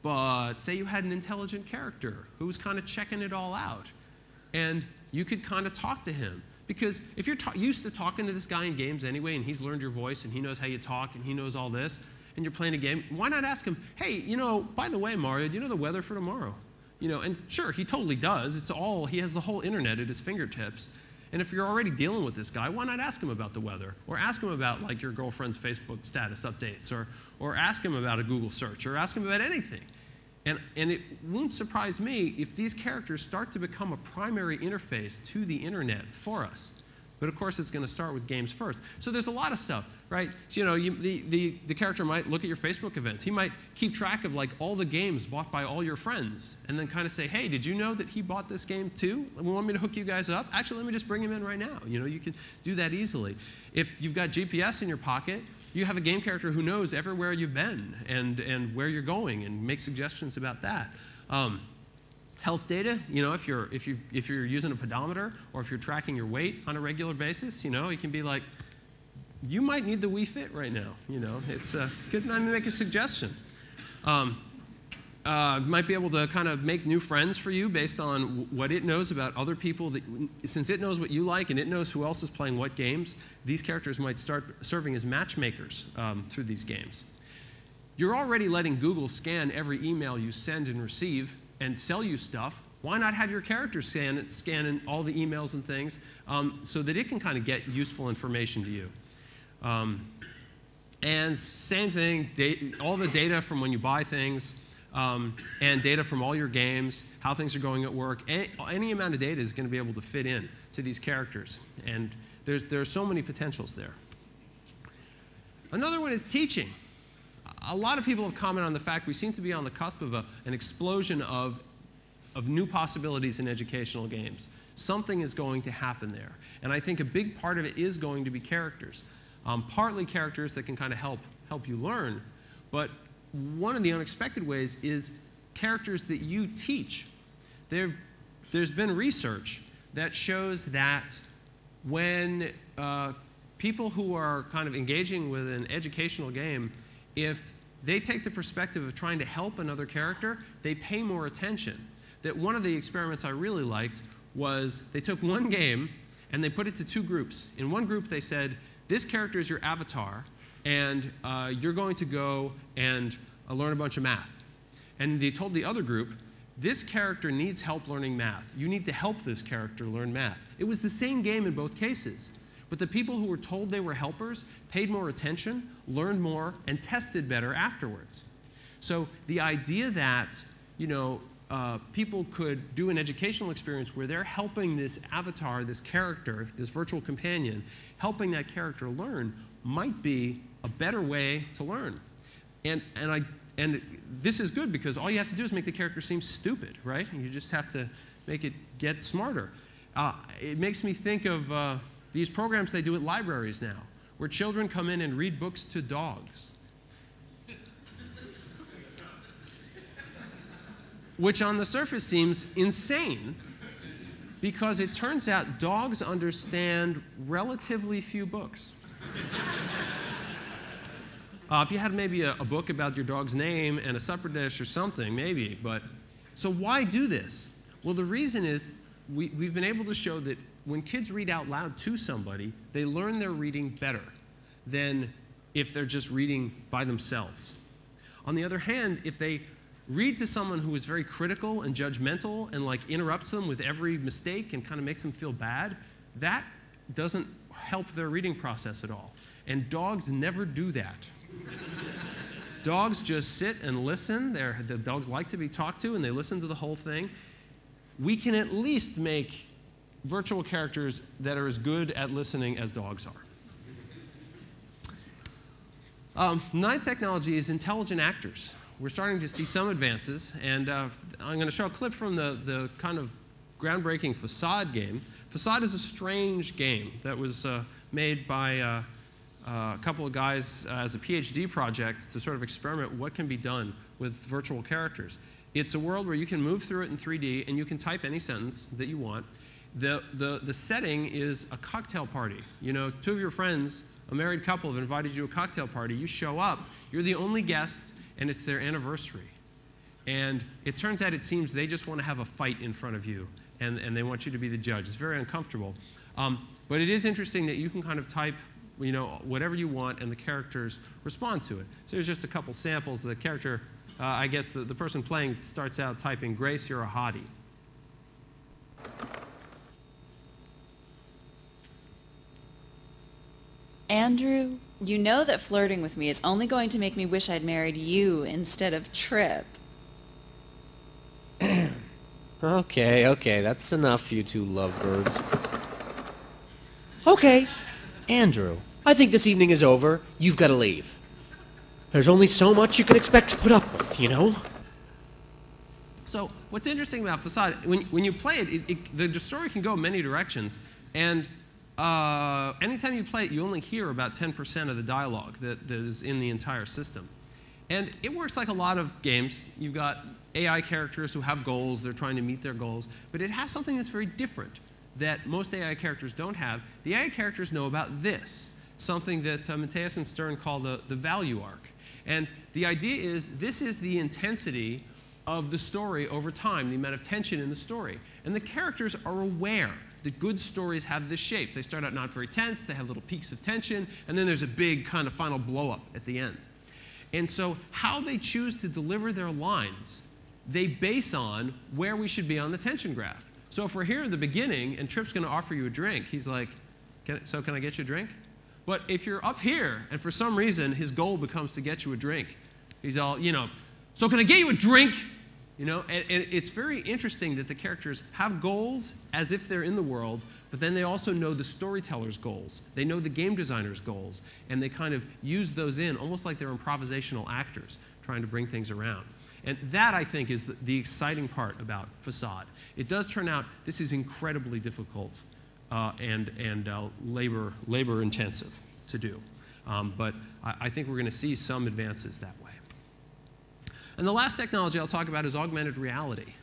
But say you had an intelligent character who was kind of checking it all out, and you could kind of talk to him. Because if you're used to talking to this guy in games anyway, and he's learned your voice, and he knows how you talk, and he knows all this, and you're playing a game, why not ask him, hey, you know, by the way, Mario, do you know the weather for tomorrow? You know, and sure, he totally does. He has the whole internet at his fingertips. And if you're already dealing with this guy, why not ask him about the weather? Or ask him about, like, your girlfriend's Facebook status updates, or ask him about a Google search, or ask him about anything. And it won't surprise me if these characters start to become a primary interface to the internet for us. But of course, it's going to start with games first. So there's a lot of stuff, right? So, you know, the character might look at your Facebook events. He might keep track of like all the games bought by all your friends, and then kind of say, hey, did you know that he bought this game too? Want me to hook you guys up? Actually, let me just bring him in right now. You know, you can do that easily. If you've got GPS in your pocket, you have a game character who knows everywhere you've been and where you're going, and make suggestions about that. Health data, you know, if you're using a pedometer, or if you're tracking your weight on a regular basis, you know, it can be like, you might need the Wii Fit right now. You know, it's a good time to make a suggestion. Might be able to kind of make new friends for you based on what it knows about other people. Since it knows what you like and it knows who else is playing what games, these characters might start serving as matchmakers through these games. You're already letting Google scan every email you send and receive and sell you stuff. Why not have your characters scan all the emails and things so that it can kind of get useful information to you? And same thing, all the data from when you buy things, and data from all your games, how things are going at work. Any amount of data is going to be able to fit in to these characters. And there are so many potentials there. Another one is teaching. A lot of people have commented on the fact we seem to be on the cusp of an explosion of new possibilities in educational games. Something is going to happen there. And I think a big part of it is going to be characters. Partly characters that can kind of help you learn, but one of the unexpected ways is characters that you teach. There's been research that shows that when people who are kind of engaging with an educational game, if they take the perspective of trying to help another character, they pay more attention. That one of the experiments I really liked was they took one game and they put it to two groups. In one group they said, this character is your avatar, and you're going to go and learn a bunch of math. And they told the other group, this character needs help learning math. You need to help this character learn math. It was the same game in both cases. But the people who were told they were helpers paid more attention, learned more, and tested better afterwards. So the idea that, people could do an educational experience where they're helping this avatar, this character, this virtual companion, helping that character learn might be a better way to learn. And this is good because all you have to do is make the character seem stupid, right? And you just have to make it get smarter. It makes me think of these programs they do at libraries now, where children come in and read books to dogs. Which on the surface seems insane, because it turns out dogs understand relatively few books. If you had maybe a book about your dog's name and a supper dish or something, maybe, but so why do this? Well, the reason is we've been able to show that when kids read out loud to somebody, they learn their reading better than if they're just reading by themselves. On the other hand, if they read to someone who is very critical and judgmental and like interrupts them with every mistake and kind of makes them feel bad, that doesn't help their reading process at all. And dogs never do that. Dogs just sit and listen. The dogs like to be talked to, and they listen to the whole thing. We can at least make virtual characters that are as good at listening as dogs are. Ninth technology is intelligent actors. We're starting to see some advances, and I'm going to show a clip from the kind of groundbreaking Facade game. Facade is a strange game that was made by a couple of guys as a PhD project to sort of experiment what can be done with virtual characters. It's a world where you can move through it in 3D, and you can type any sentence that you want. The setting is a cocktail party. Two of your friends, a married couple, have invited you to a cocktail party. You show up. You're the only guest, and it's their anniversary. And it turns out it seems they just want to have a fight in front of you, and they want you to be the judge. It's very uncomfortable. But it is interesting that you can kind of type whatever you want, and the characters respond to it. So there's just a couple samples. The character, I guess the person playing starts out typing, "Grace, you're a hottie." Andrew, you know that flirting with me is only going to make me wish I'd married you instead of Trip. Okay, that's enough, you two lovebirds. Okay, Andrew, I think this evening is over. You've got to leave. There's only so much you can expect to put up with, So what's interesting about Facade, when you play it, the story can go many directions, and anytime you play it, you only hear about 10% of the dialogue that is in the entire system. And it works like a lot of games. You've got AI characters who have goals, they're trying to meet their goals, but it has something that's very different that most AI characters don't have. The AI characters know about this, something that Matthias and Stern call the value arc. And the idea is this is the intensity of the story over time, the amount of tension in the story. And the characters are aware that good stories have this shape. They start out not very tense, they have little peaks of tension, and then there's a big kind of final blow-up at the end. And so how they choose to deliver their lines, they base on where we should be on the tension graph. So if we're here at the beginning and Trip's going to offer you a drink, he's like, so can I get you a drink? But if you're up here and for some reason his goal becomes to get you a drink, he's all, so can I get you a drink? And it's very interesting that the characters have goals as if they're in the world, but then they also know the storyteller's goals. They know the game designer's goals, and they kind of use those in almost like they're improvisational actors trying to bring things around. And that, I think, is the exciting part about Facade. It does turn out this is incredibly difficult and labor intensive to do. But I think we're going to see some advances that way. And the last technology I'll talk about is augmented reality.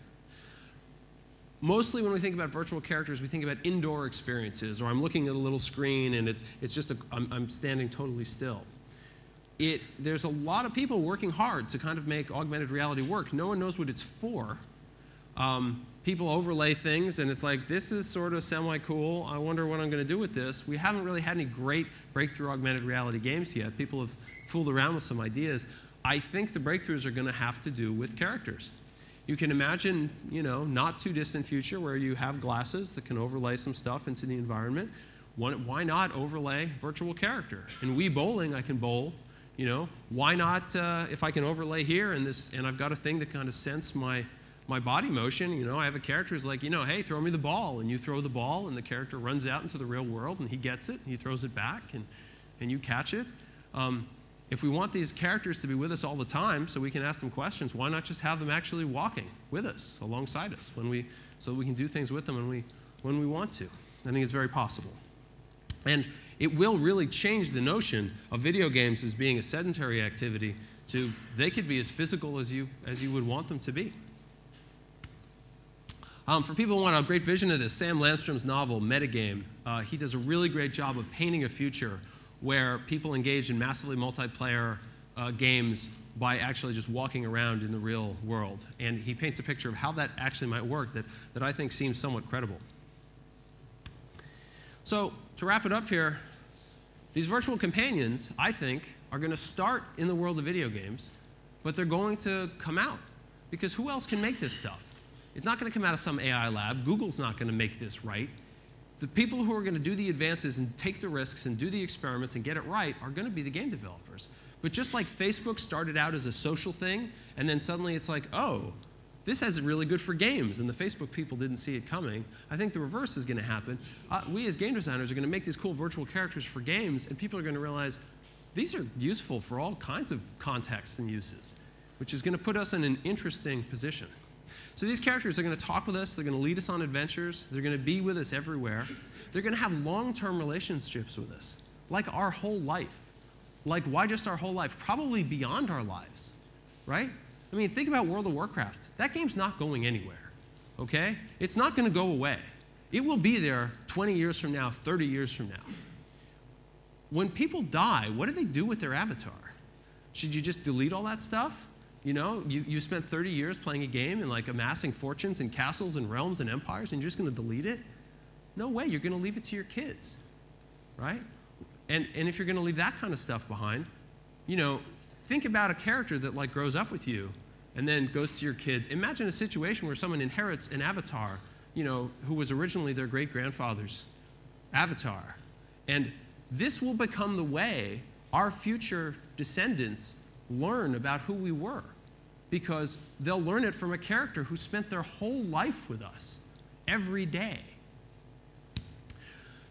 Mostly when we think about virtual characters, we think about indoor experiences, or I'm looking at a little screen and it's just I'm standing totally still. There's a lot of people working hard to kind of make augmented reality work. No one knows what it's for. People overlay things, and it's like, this is sort of semi-cool. I wonder what I'm going to do with this. We haven't really had any great breakthrough augmented reality games yet. People have fooled around with some ideas. I think the breakthroughs are going to have to do with characters. You can imagine, not too distant future where you have glasses that can overlay some stuff into the environment, Why not overlay virtual character? In Wii Bowling, I can bowl. You know, why not if I can overlay here and I've got a thing that kind of sense my body motion. You know, I have a character who's like, you know, hey, throw me the ball, and you throw the ball, and the character runs out into the real world, and he gets it, and he throws it back, and you catch it. If we want these characters to be with us all the time so we can ask them questions, why not just have them actually walking with us, alongside us, so we can do things with them when we want to? I think it's very possible. And it will really change the notion of video games as being a sedentary activity to they could be as physical as you would want them to be. For people who want a great vision of this, Sam Landstrom's novel, Metagame, he does a really great job of painting a future where people engage in massively multiplayer games by actually just walking around in the real world. And he paints a picture of how that actually might work that I think seems somewhat credible. So to wrap it up here, these virtual companions, I think, are going to start in the world of video games, but they're going to come out. Because who else can make this stuff? It's not going to come out of some AI lab. Google's not going to make this right. The people who are going to do the advances and take the risks and do the experiments and get it right are going to be the game developers. But just like Facebook started out as a social thing, and then suddenly it's like, oh, this is really good for games, and the Facebook people didn't see it coming, I think the reverse is going to happen. We as game designers are going to make these cool virtual characters for games, and people are going to realize these are useful for all kinds of contexts and uses, which is going to put us in an interesting position. So these characters are going to talk with us, they're going to lead us on adventures, they're going to be with us everywhere. They're going to have long-term relationships with us, like our whole life. Like, why just our whole life? Probably beyond our lives, right? I mean, think about World of Warcraft. That game's not going anywhere, okay? It's not going to go away. It will be there 20 years from now, 30 years from now. When people die, what do they do with their avatar? Should you just delete all that stuff? You know, you spent 30 years playing a game and like amassing fortunes and castles and realms and empires, and you're just going to delete it? No way, you're going to leave it to your kids, right? And if you're going to leave that kind of stuff behind, you know, think about a character that like grows up with you and then goes to your kids. Imagine a situation where someone inherits an avatar, you know, who was originally their great-grandfather's avatar. And this will become the way our future descendants learn about who we were, because they'll learn it from a character who spent their whole life with us every day.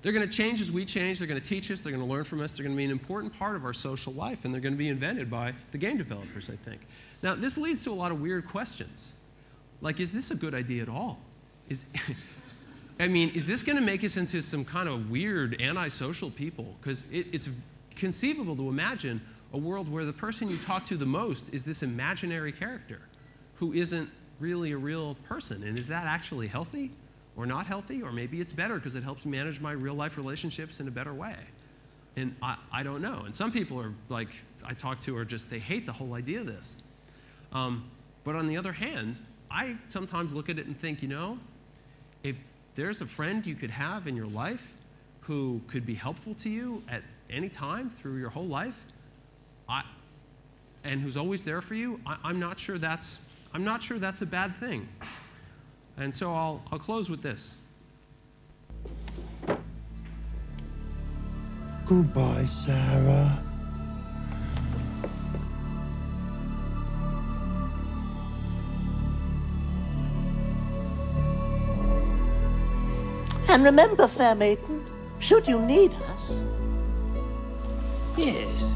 They're going to change as we change. They're going to teach us. They're going to learn from us. They're going to be an important part of our social life, and they're going to be invented by the game developers, I think. Now, this leads to a lot of weird questions. Like, is this a good idea at all? I mean, is this going to make us into some kind of weird antisocial people? Because it's conceivable to imagine a world where the person you talk to the most is this imaginary character who isn't really a real person. And is that actually healthy or not healthy? Or maybe it's better because it helps manage my real-life relationships in a better way. And I don't know. And some people are like, I talk to are just, they hate the whole idea of this. But on the other hand, I sometimes look at it and think, you know, if there's a friend you could have in your life who could be helpful to you at any time through your whole life, and who's always there for you, I'm not sure that's a bad thing. And so I'll close with this. Goodbye, Sarah. And remember, fair maiden, should you need us... Yes,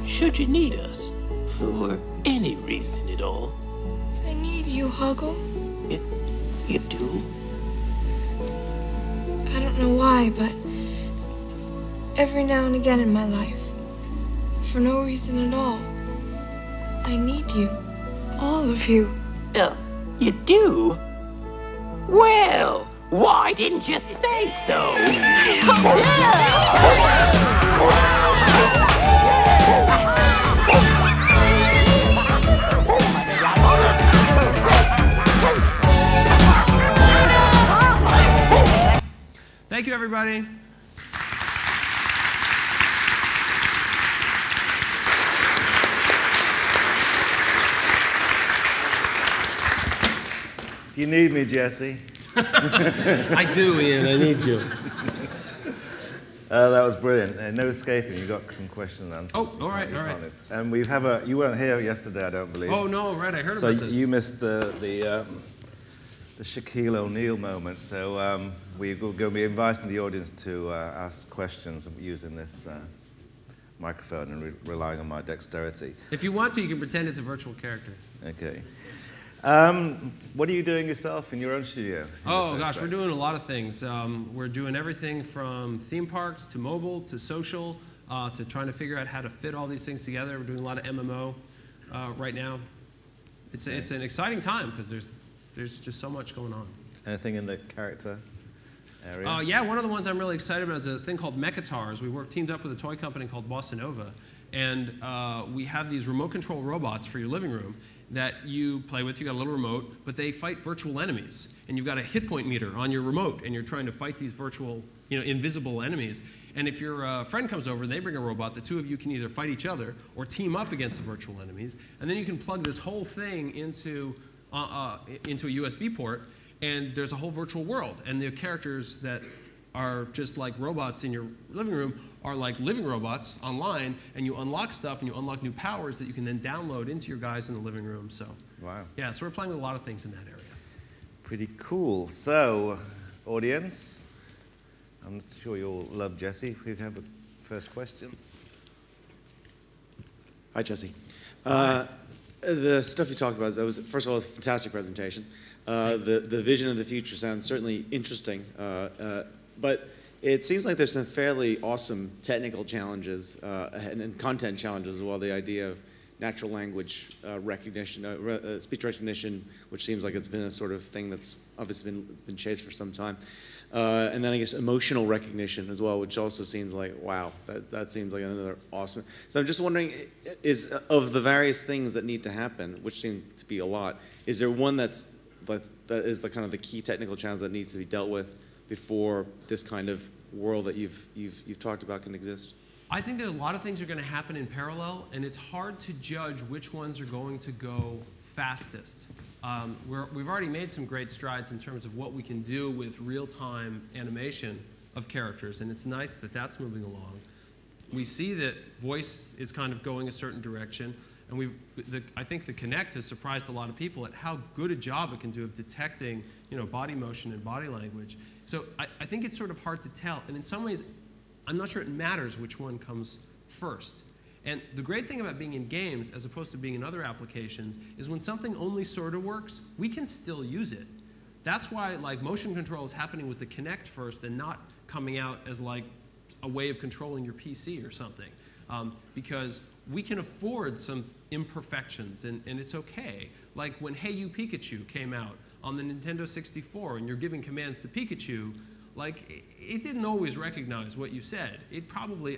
should you need us, for any reason at all. I need you, Huggle. You do? I don't know why, but every now and again in my life, for no reason at all, I need you. All of you. You do? Well, why didn't you say so? Thank you, everybody. Do you need me, Jesse? I do, Ian. I need you. That was brilliant. No escaping. You got some question and answers. Oh, all right. And we have you weren't here yesterday, I don't believe. Oh no, right. I heard so about this. So you missed the Shaquille O'Neal moment. So we're going to be inviting the audience to ask questions using this microphone and relying on my dexterity. If you want to, you can pretend it's a virtual character. Okay. What are you doing yourself in your own studio? Oh gosh, we're doing a lot of things. We're doing everything from theme parks to mobile to social to trying to figure out how to fit all these things together. We're doing a lot of MMO right now. It's an exciting time because there's just so much going on. Anything in the character area? Yeah, one of the ones I'm really excited about is a thing called Mechatars. We teamed up with a toy company called Bossa Nova, and we have these remote control robots for your living room that you play with. You got a little remote, but they fight virtual enemies, and you've got a hit point meter on your remote, and you're trying to fight these virtual, invisible enemies. And if your friend comes over and they bring a robot, the two of you can either fight each other or team up against the virtual enemies, and then you can plug this whole thing into a USB port, and there's a whole virtual world, and the characters that are just like robots in your living room are like living robots online, and you unlock stuff and you unlock new powers that you can then download into your guys in the living room. So, wow. Yeah, so we're playing with a lot of things in that area. Pretty cool. So, audience, I'm sure you all love Jesse. If we have a first question. Hi, Jesse. The stuff you talked about, first of all, it was a fantastic presentation. The vision of the future sounds certainly interesting, but it seems like there's some fairly awesome technical challenges and content challenges as well. The idea of natural language recognition, speech recognition, which seems like it's been a sort of thing that's obviously been chased for some time. And then I guess emotional recognition as well, which also seems like, wow, that seems like another awesome. So I'm just wondering, of the various things that need to happen, which seem to be a lot, is there one that is the kind of the key technical challenge that needs to be dealt with before this kind of world that you've talked about can exist? I think that a lot of things are going to happen in parallel, and it's hard to judge which ones are going to go fastest. We've already made some great strides in terms of what we can do with real-time animation of characters, and it's nice that that's moving along. We see that voice is kind of going a certain direction, and I think the Kinect has surprised a lot of people at how good a job it can do of detecting, body motion and body language. So I think it's sort of hard to tell, and in some ways, I'm not sure it matters which one comes first. And the great thing about being in games, as opposed to being in other applications, is when something only sort of works, we can still use it. That's why motion control is happening with the Kinect first and not coming out as a way of controlling your PC or something. Because we can afford some imperfections, and it's okay. Like when Hey You Pikachu came out on the Nintendo 64, and you're giving commands to Pikachu, it didn't always recognize what you said.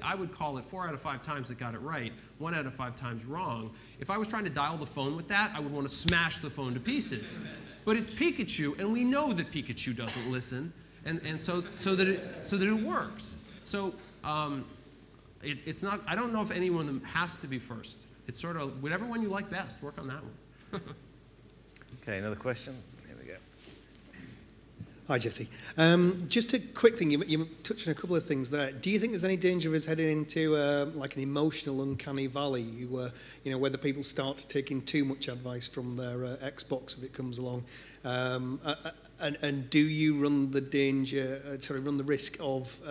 I would call it 4 out of 5 times it got it right, 1 out of 5 times wrong. If I was trying to dial the phone with that, I would want to smash the phone to pieces. But it's Pikachu, and we know that Pikachu doesn't listen, and so that it works. So it's not. I don't know if any one of them has to be first. It's sort of whatever one you like best. Work on that one. Okay, another question. Hi, Jesse. Just a quick thing. You touched on a couple of things there. Do you think there's any danger of us heading into an emotional uncanny valley, whether people start taking too much advice from their Xbox if it comes along? And do you run the run the risk of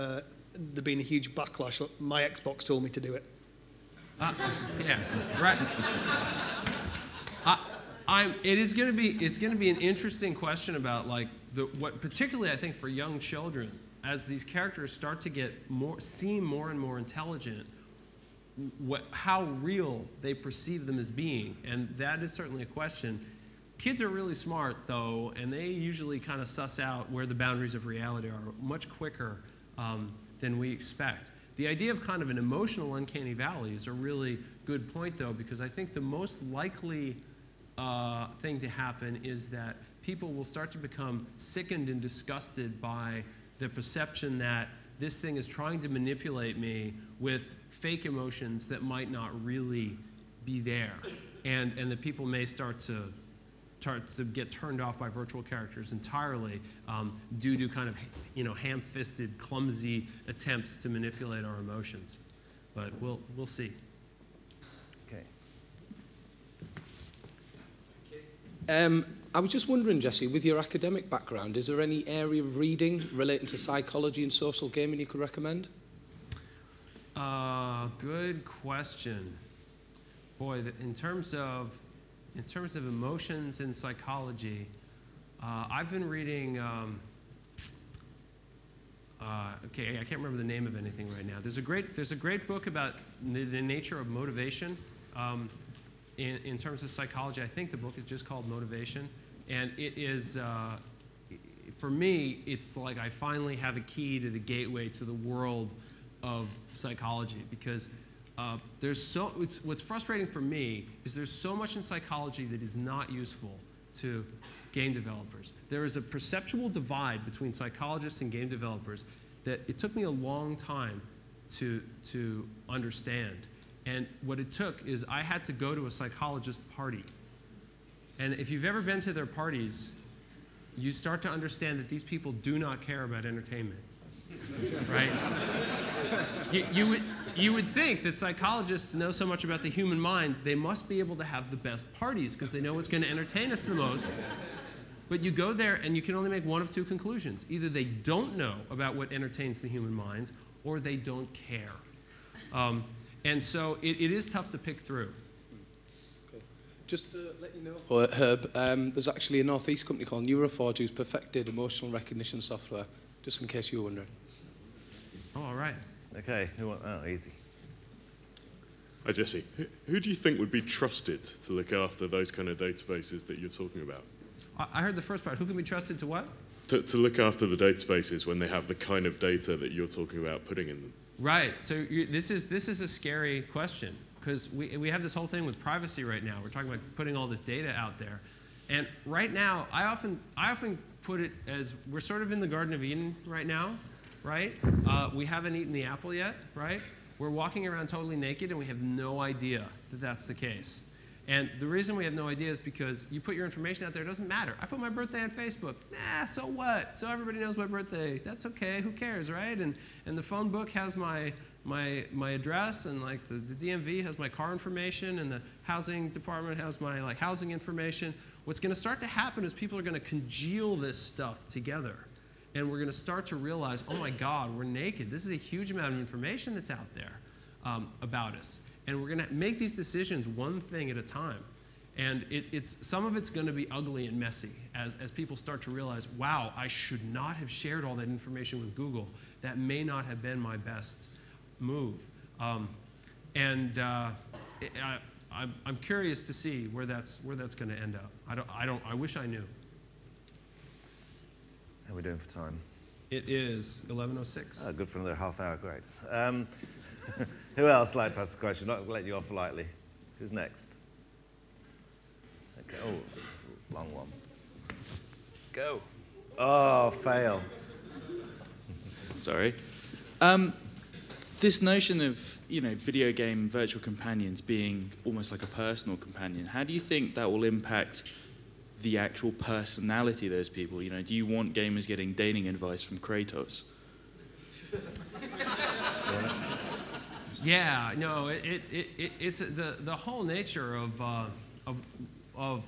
there being a huge backlash? Like, my Xbox told me to do it. Yeah, right. It's going to be an interesting question about what particularly I think for young children, as these characters start to seem more and more intelligent, how real they perceive them as being, and that is certainly a question. Kids are really smart though, and they usually kind of suss out where the boundaries of reality are much quicker than we expect. The idea of kind of an emotional uncanny valley is a really good point though, because I think the most likely thing to happen is that people will start to become sickened and disgusted by the perception that this thing is trying to manipulate me with fake emotions that might not really be there, and that people may start to starts to get turned off by virtual characters entirely due to kind of ham-fisted, clumsy attempts to manipulate our emotions. But we'll see. Okay. I was just wondering, Jesse, with your academic background, is there any area of reading relating to psychology and social gaming you could recommend? Good question. Boy, in terms of emotions and psychology, I've been reading. Okay, I can't remember the name of anything right now. There's a great book about the nature of motivation. In terms of psychology, I think the book is just called Motivation, and it is. For me, it's like I finally have a key to the gateway to the world of psychology, because what's frustrating for me is there's so much in psychology that is not useful to game developers. There is a perceptual divide between psychologists and game developers that it took me a long time to understand. And what it took is I had to go to a psychologist party. And if you've ever been to their parties, you start to understand that these people do not care about entertainment, right? You would think that psychologists know so much about the human mind, they must be able to have the best parties because they know what's going to entertain us the most. But you go there and you can only make one of two conclusions. Either they don't know about what entertains the human mind, or they don't care. And so it is tough to pick through. Just to let you know, Herb, there's actually a Northeast company called Neuroforge who's perfected emotional recognition software, just in case you were wondering. Oh, all right. Okay, easy. Hi, Jesse. Who do you think would be trusted to look after those kind of databases that you're talking about? I heard the first part. Who can be trusted to what? To look after the databases when they have the kind of data that you're talking about putting in them. Right. So this is a scary question, because we have this whole thing with privacy right now. We're talking about putting all this data out there. And right now, I often put it as we're sort of in the Garden of Eden right now, right? We haven't eaten the apple yet, right? We're walking around totally naked, and we have no idea that that's the case. And the reason we have no idea is because you put your information out there, it doesn't matter. I put my birthday on Facebook. Nah, so what? So everybody knows my birthday. That's okay, who cares, right? And the phone book has my address, and like the DMV has my car information, and the housing department has my housing information. What's going to start to happen is people are going to congeal this stuff together. And we're going to start to realize, oh my God, we're naked. This is a huge amount of information that's out there about us. And we're going to make these decisions one thing at a time. And some of it's going to be ugly and messy as people start to realize, wow, I should not have shared all that information with Google. That may not have been my best move. I'm curious to see where that's going to end up. I wish I knew. How are we doing for time? It is 11:06. Oh, good for another half hour, great. Who else would like to ask a question? Not letting you off lightly. Who's next? Okay. Oh, long one. Go. Oh, fail. Sorry. This notion of, video game virtual companions being almost like a personal companion, how do you think that will impact the actual personality of those people? Do you want gamers getting dating advice from Kratos? Yeah, no, it's the whole nature of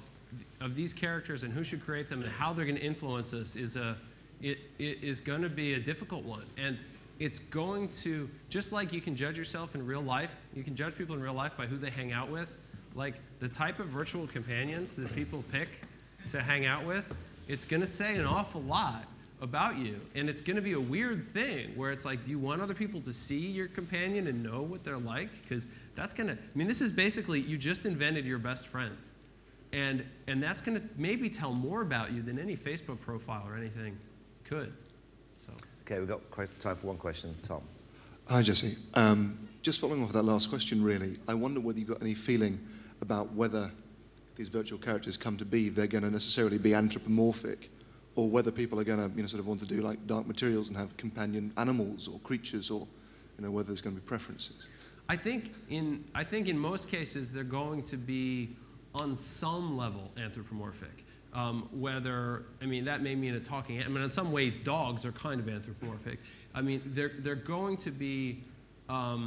these characters and who should create them and how they're going to influence us is going to be a difficult one. And it's going to, just like you can judge yourself in real life, you can judge people in real life by who they hang out with. Like the type of virtual companions that people pick to hang out with, it's going to say an awful lot about you. And it's going to be a weird thing where it's like, do you want other people to see your companion and know what they're like? Because that's going to, this is basically, you just invented your best friend. And that's going to maybe tell more about you than any Facebook profile or anything could. So. Okay, we've got time for one question. Tom. Hi, Jesse. Just following off that last question, really, I wonder whether you've got any feeling about whether these virtual characters come to be, they're going to necessarily be anthropomorphic, or whether people are going to, sort of want to do like Dark Materials and have companion animals or creatures, or, whether there's going to be preferences. I think in most cases they're going to be on some level anthropomorphic. Whether, I mean, that may mean a talking, I mean, in some ways, dogs are kind of anthropomorphic. I mean, they're going to be, I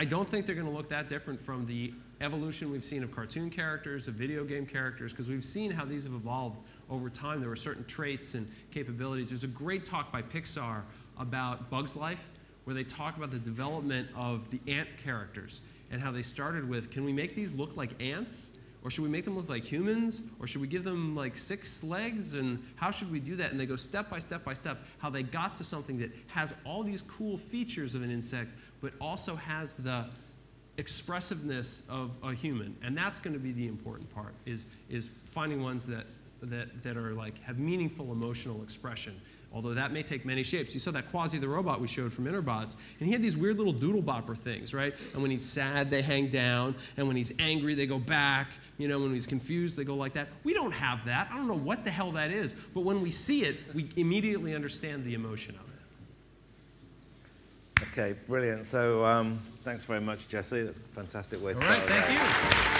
don't think they're going to look that different from the evolution we've seen of cartoon characters, of video game characters, because we've seen how these have evolved over time. There were certain traits and capabilities. There's a great talk by Pixar about Bug's Life, where they talk about the development of the ant characters and how they started with, can we make these look like ants? Or should we make them look like humans? Or should we give them like 6 legs? And how should we do that? And they go step by step by step, how they got to something that has all these cool features of an insect, but also has the expressiveness of a human. And that's going to be the important part, is finding ones that are like, have meaningful emotional expression. Although that may take many shapes. You saw that Quasi the robot we showed from Interbots, and he had these weird little doodle bopper things, right? And when he's sad, they hang down, and when he's angry, they go back. You know, when he's confused, they go like that. We don't have that. I don't know what the hell that is, but when we see it, we immediately understand the emotion of it. Okay, brilliant. So thanks very much, Jesse. That's a fantastic way to start. All right, thank you.